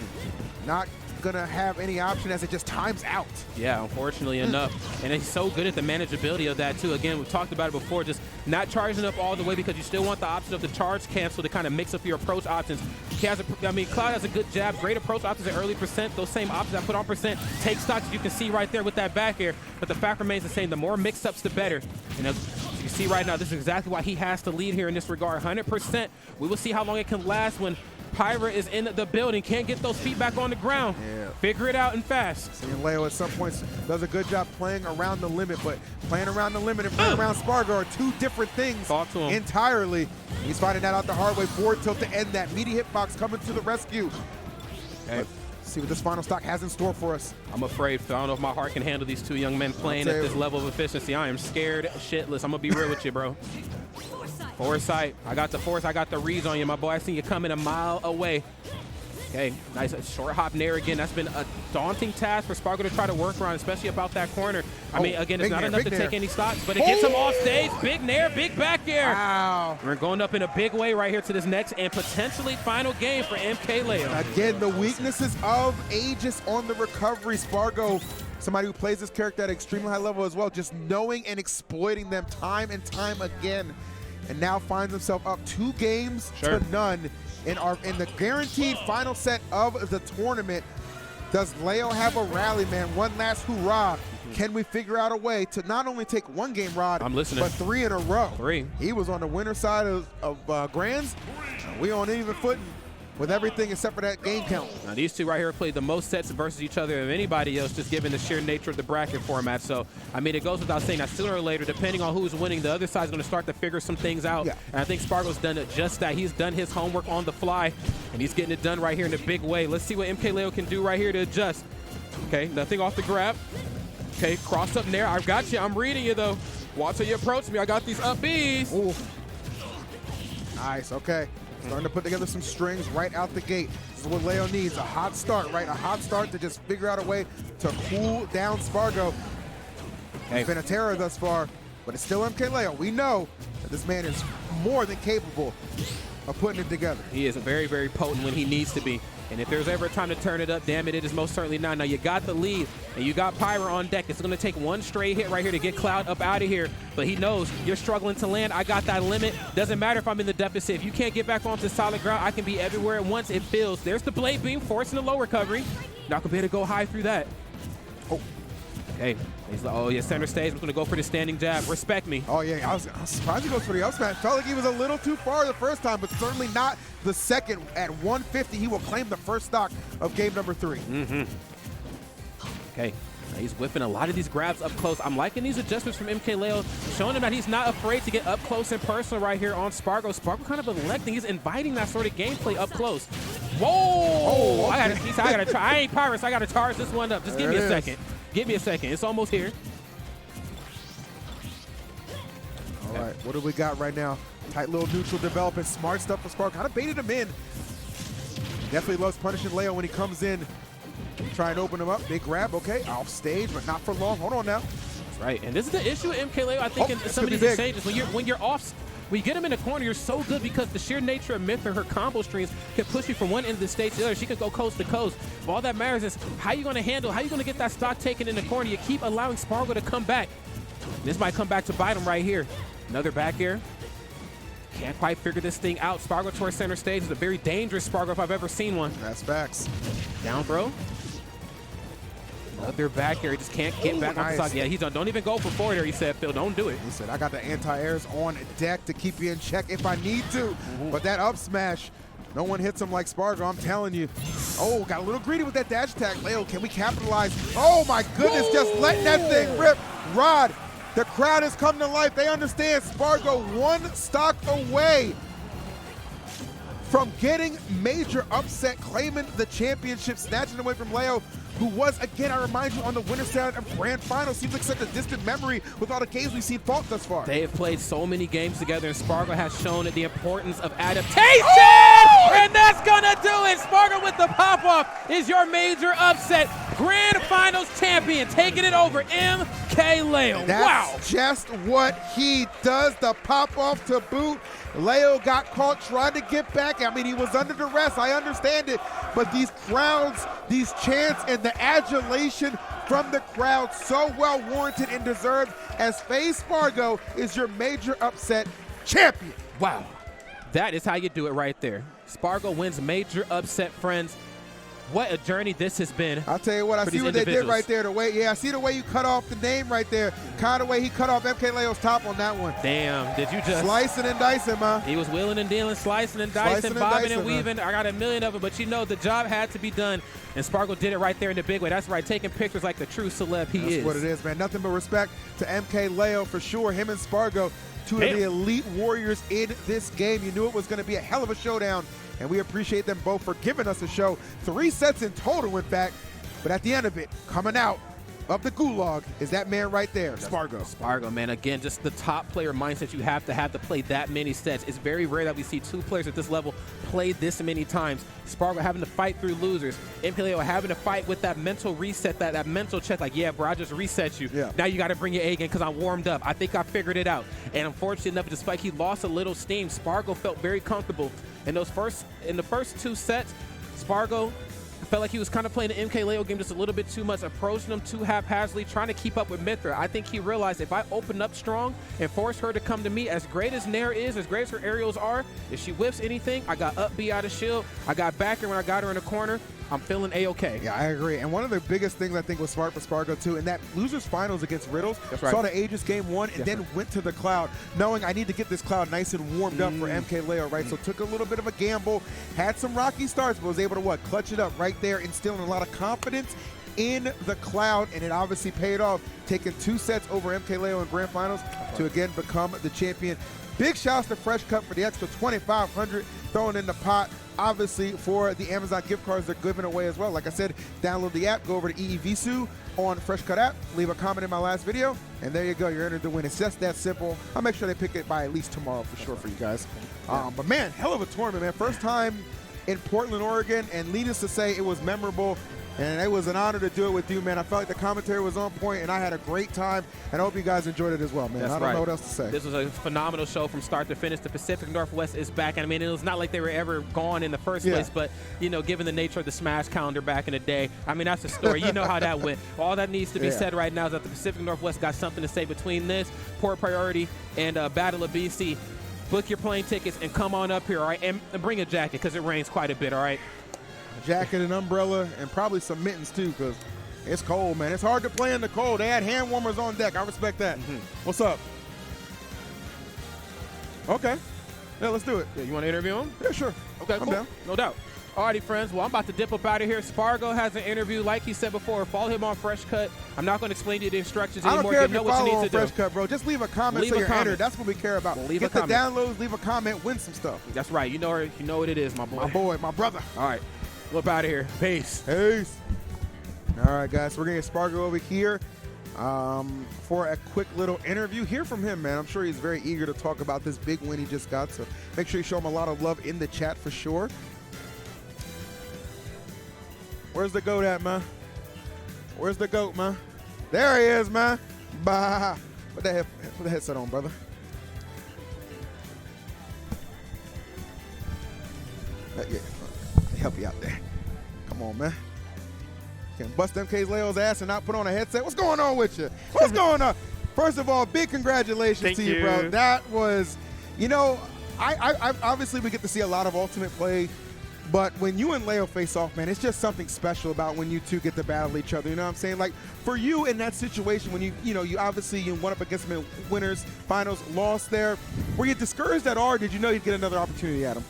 not gonna have any option as it just times out. Yeah, unfortunately enough. And he's so good at the manageability of that too. Again, we've talked about it before, just not charging up all the way because you still want the option of the charge cancel to kind of mix up your approach options. Cloud has a good jab, great approach options at early percent. Those same options I put on percent take stocks, you can see right there with that back air. But the fact remains the same. The more mix-ups, the better. And as you see right now, this is exactly why he has to lead here in this regard. 100%. We will see how long it can last when Pyra is in the building, can't get those feet back on the ground. Yeah. Figure it out and fast. Seeing Leo at some points does a good job playing around the limit, but playing around the limit and playing around Spargo are two different things Talk to him. entirely. He's finding that out the hard way. Forward tilt to end that. Meaty hitbox coming to the rescue. Okay. Let's see what this final stock has in store for us. I'm afraid. I don't know if my heart can handle these two young men playing at this level of efficiency. I am scared shitless. I'm going to be real with you, bro. Foresight. I got the force. I got the reads on you, my boy. I seen you coming a mile away. Okay, nice short hop Nair again. That's been a daunting task for Spargo to try to work around, especially about that corner. I mean, again, it's not enough to take any stocks, but it gets him off stage. Big Nair, big back air. Wow. We're going up in a big way right here to this next and potentially final game for MKLeo. Again, the weaknesses of Aegis on the recovery. Spargo, somebody who plays this character at an extremely high level as well, just knowing and exploiting them time and time again. And now finds himself up 2 games to none in the guaranteed final set of the tournament. Does Leo have a rally, man? One last hurrah. Can we figure out a way to not only take 1 game, Rod, I'm listening, but 3 in a row? 3. He was on the winner side of Grands. We on even footing with everything except for that game count. Now these two right here played the most sets versus each other of anybody else, just given the sheer nature of the bracket format. So, I mean, it goes without saying that sooner or later, depending on who's winning, the other side's going to start to figure some things out. Yeah. And I think Spargo's done just that. He's done his homework on the fly, and he's getting it done right here in a big way. Let's see what MKLeo can do right here to adjust. Okay, nothing off the grab. Okay, cross up Nair. I've got you. I'm reading you, though. Watch how you approach me. I got these up Bs. Ooh. Nice, okay. Starting to put together some strings right out the gate. This is what Leo needs, a hot start, right? A hot start to just figure out a way to cool down Spargo. He's been a terror thus far, but it's still MKLeo. We know that this man is more than capable of putting it together. He is very, very potent when he needs to be. And if there's ever a time to turn it up, damn it, it is most certainly not. Now, you got the lead, and you got Pyra on deck. It's going to take 1 straight hit right here to get Cloud up out of here. But he knows you're struggling to land. I got that limit. Doesn't matter if I'm in the deficit. If you can't get back onto solid ground, I can be everywhere at once. It feels. There's the blade beam, forcing the low recovery. Not going to be able to go high through that. Oh. Okay. He's like, oh, yeah, center stage. I'm going to go for the standing jab. Respect me. Oh, yeah. I was surprised he goes for the up smash. Felt like he was a little too far the first time, but certainly not the second. At 150, he will claim the first stock of game number 3. Okay. He's whipping a lot of these grabs up close. I'm liking these adjustments from MKLeo, showing him that he's not afraid to get up close and personal right here on Spargo. Spargo kind of electing. He's inviting that sort of gameplay up close. Whoa! Oh, okay. I gotta try. I ain't Pirates. I gotta charge this one up. Just give me a second. Give me a second. It's almost here. All right. What do we got right now? Tight little neutral developing. Smart stuff for Spargo. Kind of baited him in. Definitely loves punishing Leo when he comes in. Try and open him up. Big grab. Okay. Off stage, but not for long. Hold on now. That's right. And this is the issue with MKLeo, I think, in some of these exchanges. When you're off, when you get him in the corner, you're so good because the sheer nature of Myth and her combo streams can push you from one end of the stage to the other. She can go coast to coast. But all that matters is how you going to handle, how you going to get that stock taken in the corner. You keep allowing Spargo to come back. This might come back to bite him right here. Another back air. Can't quite figure this thing out. Spargo towards center stage is a very dangerous Spargo if I've ever seen one. That's facts. Down throw. They're back here. He just can't get back off the side. Yeah, he's on. Don't even go for forward here, he said, Phil. Don't do it. He said, I got the anti-airs on deck to keep you in check if I need to. But that up smash, no one hits him like Spargo, I'm telling you. Oh, got a little greedy with that dash attack. Leo, can we capitalize? Oh my goodness, just letting that thing rip. Rod, the crowd has come to life. They understand Spargo one stock away from getting major upset, claiming the championship, snatching away from Leo, who was, again, I remind you, on the winner's side of Grand Final. Seems like such a distant memory with all the games we've seen Fault thus far. They have played so many games together, and Spargo has shown the importance of adaptation! Oh! And that's gonna do it! Spargo with the pop-off is your major upset. Grand Finals champion, taking it over, MK Leo. That's just what he does, the pop-off to boot. Leo got caught trying to get back. I mean, he was under duress, I understand it, but these crowds, these chants, and the adulation from the crowd, so well warranted and deserved, as FaZe Spargo is your major upset champion. Wow, that is how you do it right there. Spargo wins major upset, friends. What a journey this has been. I'll tell you what, I see what they did right there. The way, I see the way you cut off the name right there. Kind of way he cut off MK Leo's top on that one. Damn, did you just... Slicing and dicing, man. He was wheeling and dealing, slicing and dicing, bobbing and weaving. I got a million of them, but you know the job had to be done, and Spargo did it right there in the big way. That's right, taking pictures like the true celeb he is. That's what it is, man. Nothing but respect to MK Leo for sure. Him and Spargo, two of the elite warriors in this game. You knew it was going to be a hell of a showdown, and we appreciate them both for giving us a show. 3 sets in total, in fact. But at the end of it, coming out of the gulag is that man right there, Spargo. Spargo, man. Again, just the top player mindset you have to play that many sets. It's very rare that we see 2 players at this level play this many times. Spargo having to fight through losers. MK Leo having to fight with that mental reset, that mental check. Like, yeah, bro, I just reset you. Yeah. Now you got to bring your A game because I'm warmed up. I think I figured it out. And unfortunately enough, despite he lost a little steam, Spargo felt very comfortable. In the first 2 sets, Spargo felt like he was kind of playing the MK Leo game just a little bit too much, approaching him too haphazardly, trying to keep up with Mythra. I think he realized if I open up strong and force her to come to me, as great as Nair is, as great as her aerials are, if she whiffs anything, I got up B out of shield, I got back her when I got her in the corner. I'm feeling A-okay. Yeah, I agree. And one of the biggest things I think was smart for Spargo, too, in that losers finals against Riddles, saw the Aegis game 1 and then went to the Cloud, knowing I need to get this Cloud nice and warmed up for MK Leo, right? So took a little bit of a gamble, had some rocky starts, but was able to, clutch it up right there, instilling a lot of confidence in the Cloud, and it obviously paid off, taking 2 sets over MK Leo in Grand Finals to, again, become the champion. Big shouts to Fresh Cut for the extra $2,500 thrown in the pot. Obviously, for the Amazon gift cards they're giving away as well. Like I said, download the app, go over to EEVSU on Fresh Cut app, leave a comment in my last video, and there you go. You're entered to win. It's just that simple. I'll make sure they pick it by at least tomorrow for sure for you guys. But man, hell of a tournament, man. First time in Portland, Oregon, and needless to say, it was memorable. And it was an honor to do it with you, man. I felt like the commentary was on point, and I had a great time. And I hope you guys enjoyed it as well, man. I don't know what else to say. This was a phenomenal show from start to finish. The Pacific Northwest is back. I mean, it was not like they were ever gone in the first place, but, you know, given the nature of the Smash calendar back in the day, I mean, that's the story. You know how that went. All that needs to be said right now is that the Pacific Northwest got something to say between this, Port Priority, and Battle of BC. Book your plane tickets and come on up here, all right? And bring a jacket because it rains quite a bit, all right? Jacket and umbrella and probably some mittens too, because it's cold, man. It's hard to play in the cold. They had hand warmers on deck. I respect that. What's up? Okay. Yeah, let's do it. Yeah, you want to interview him? Yeah, sure. Okay, I'm cool. down. No doubt. Alrighty, friends. Well, I'm about to dip up out of here. Spargo has an interview. Like he said before, follow him on Fresh Cut. I'm not going to explain to you the instructions anymore. I don't care if you know what follow you need on to Fresh do. Cut, bro. Just leave a comment so you're entered. That's what we care about. Leave a Get the comment. downloads, leave a comment, win some stuff. That's right. You know what it is, my boy. My boy, my brother. All right. We're up out of here. Peace. Peace. All right, guys. We're going to get Spargo over here for a quick little interview. Hear from him, man. I'm sure he's very eager to talk about this big win he just got. So make sure you show him a lot of love in the chat for sure. Where's the goat at, man? Where's the goat, man? There he is, man. Bah. Put the headset on, brother. Yeah. Help you out there. Come on, man. Can bust MK Leo's ass and not put on a headset? What's going on with you? What's going on? First of all, big congratulations to you, bro. That was, you know, I obviously we get to see a lot of Ultimate play But when you and Leo face off, man, it's just something special about when you two get to battle each other. You know what I'm saying? Like for you in that situation, when you obviously you went up against him in winners finals, lost there. Were you discouraged at all, or did you know you'd get another opportunity at him?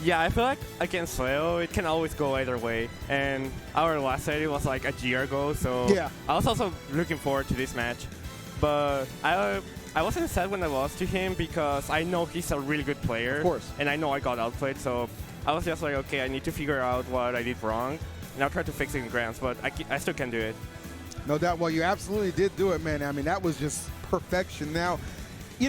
Yeah, I feel like against Leo, it can always go either way. And our last set, it was like a year ago, so Yeah. I was also looking forward to this match. But I wasn't sad when I lost to him because I know he's a really good player. Of course. And I know I got outplayed, so I was just like, okay, I need to figure out what I did wrong. And I'll try to fix it in Grands, but I still can do it. No doubt. Well, you absolutely did do it, man. I mean, that was just perfection. Now,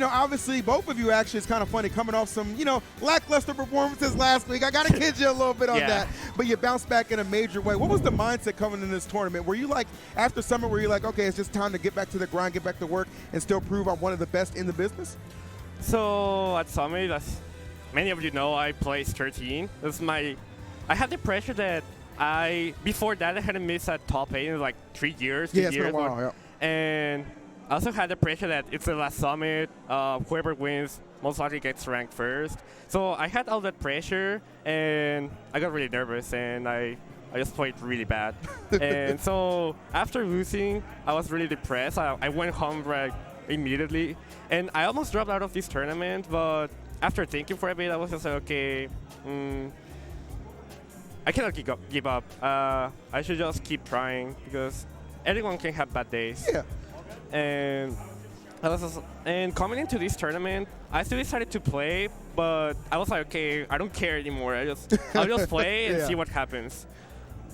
obviously, both of you actually, it's kind of funny coming off some, lackluster performances last week. I got to kid you a little bit on Yeah. that. But you bounced back in a major way. What was the mindset coming in this tournament? Were you like, after summer, were you like, okay, it's just time to get back to the grind, get back to work, and still prove I'm one of the best in the business? So at Summit, as many of you know, I placed 13. I had the pressure that before that I hadn't missed a top 8 in like 3 years. Yeah, it's been a while, yeah. And I also had the pressure that it's the last Summit. Whoever wins most likely gets ranked first. So I had all that pressure, and I got really nervous, and I just played really bad. And so after losing, I was really depressed. I went home like immediately, and I almost dropped out of this tournament. But after thinking for a bit, I was just like, okay, I cannot give up. I should just keep trying because everyone can have bad days. Yeah. And coming into this tournament, I still decided to play, but I was like, okay, I don't care anymore. I'll just play and Yeah. see what happens.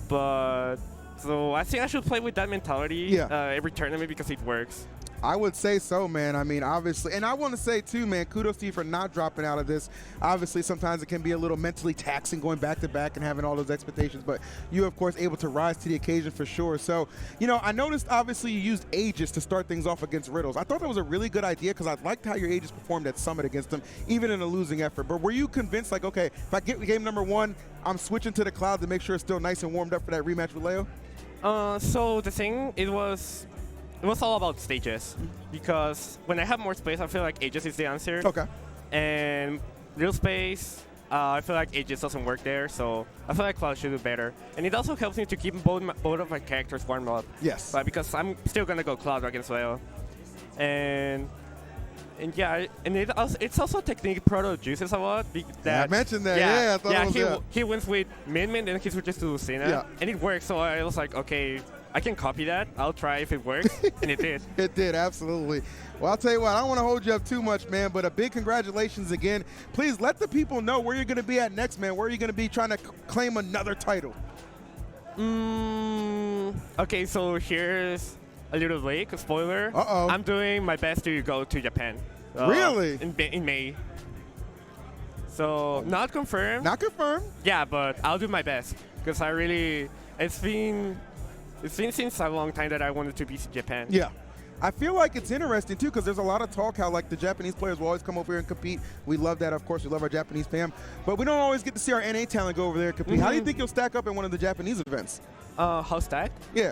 But so I think I should play with that mentality every tournament because it works. I would say so, man. I mean, obviously. And I want to say, too, man, kudos to you for not dropping out of this. Obviously, sometimes it can be a little mentally taxing going back-to-back and having all those expectations. But you, of course, able to rise to the occasion for sure. So, I noticed, obviously, you used Aegis to start things off against Riddles. I thought that was a really good idea because I liked how your Aegis performed at Summit against them, even in a losing effort. But were you convinced, like, okay, if I get game number 1, I'm switching to the Cloud to make sure it's still nice and warmed up for that rematch with Leo? So the thing, it was all about stages because when I have more space, I feel like Aegis is the answer. Okay. And real space, I feel like Aegis doesn't work there, so I feel like Cloud should do better. And it also helps me to keep both of my characters warmed up. Yes. Because I'm still gonna go Cloud against Leo. And yeah, and it's also a technique Proto uses a lot. I mentioned that. Yeah, I thought it was, he wins with Min and then he switches to Lucina. Yeah. And it works, so I was like, okay, I can copy that. I'll try if it works. And it did. It did, absolutely. Well, I'll tell you what, I don't want to hold you up too much, man, but a big congratulations again. Please let the people know where you're going to be at next, man. Where are you going to be trying to claim another title? Okay, so here's a little leak, a spoiler. Uh-oh. I'm doing my best to go to Japan. Really? In May. So, not confirmed. Not confirmed. Yeah, but I'll do my best because it's been since a long time that I wanted to visit Japan. Yeah. I feel like it's interesting, too, because there's a lot of talk how, like, the Japanese players will always come over here and compete. We love that, of course. We love our Japanese fam. But we don't always get to see our NA talent go over there and compete. How do you think you'll stack up in one of the Japanese events? How stacked? Yeah.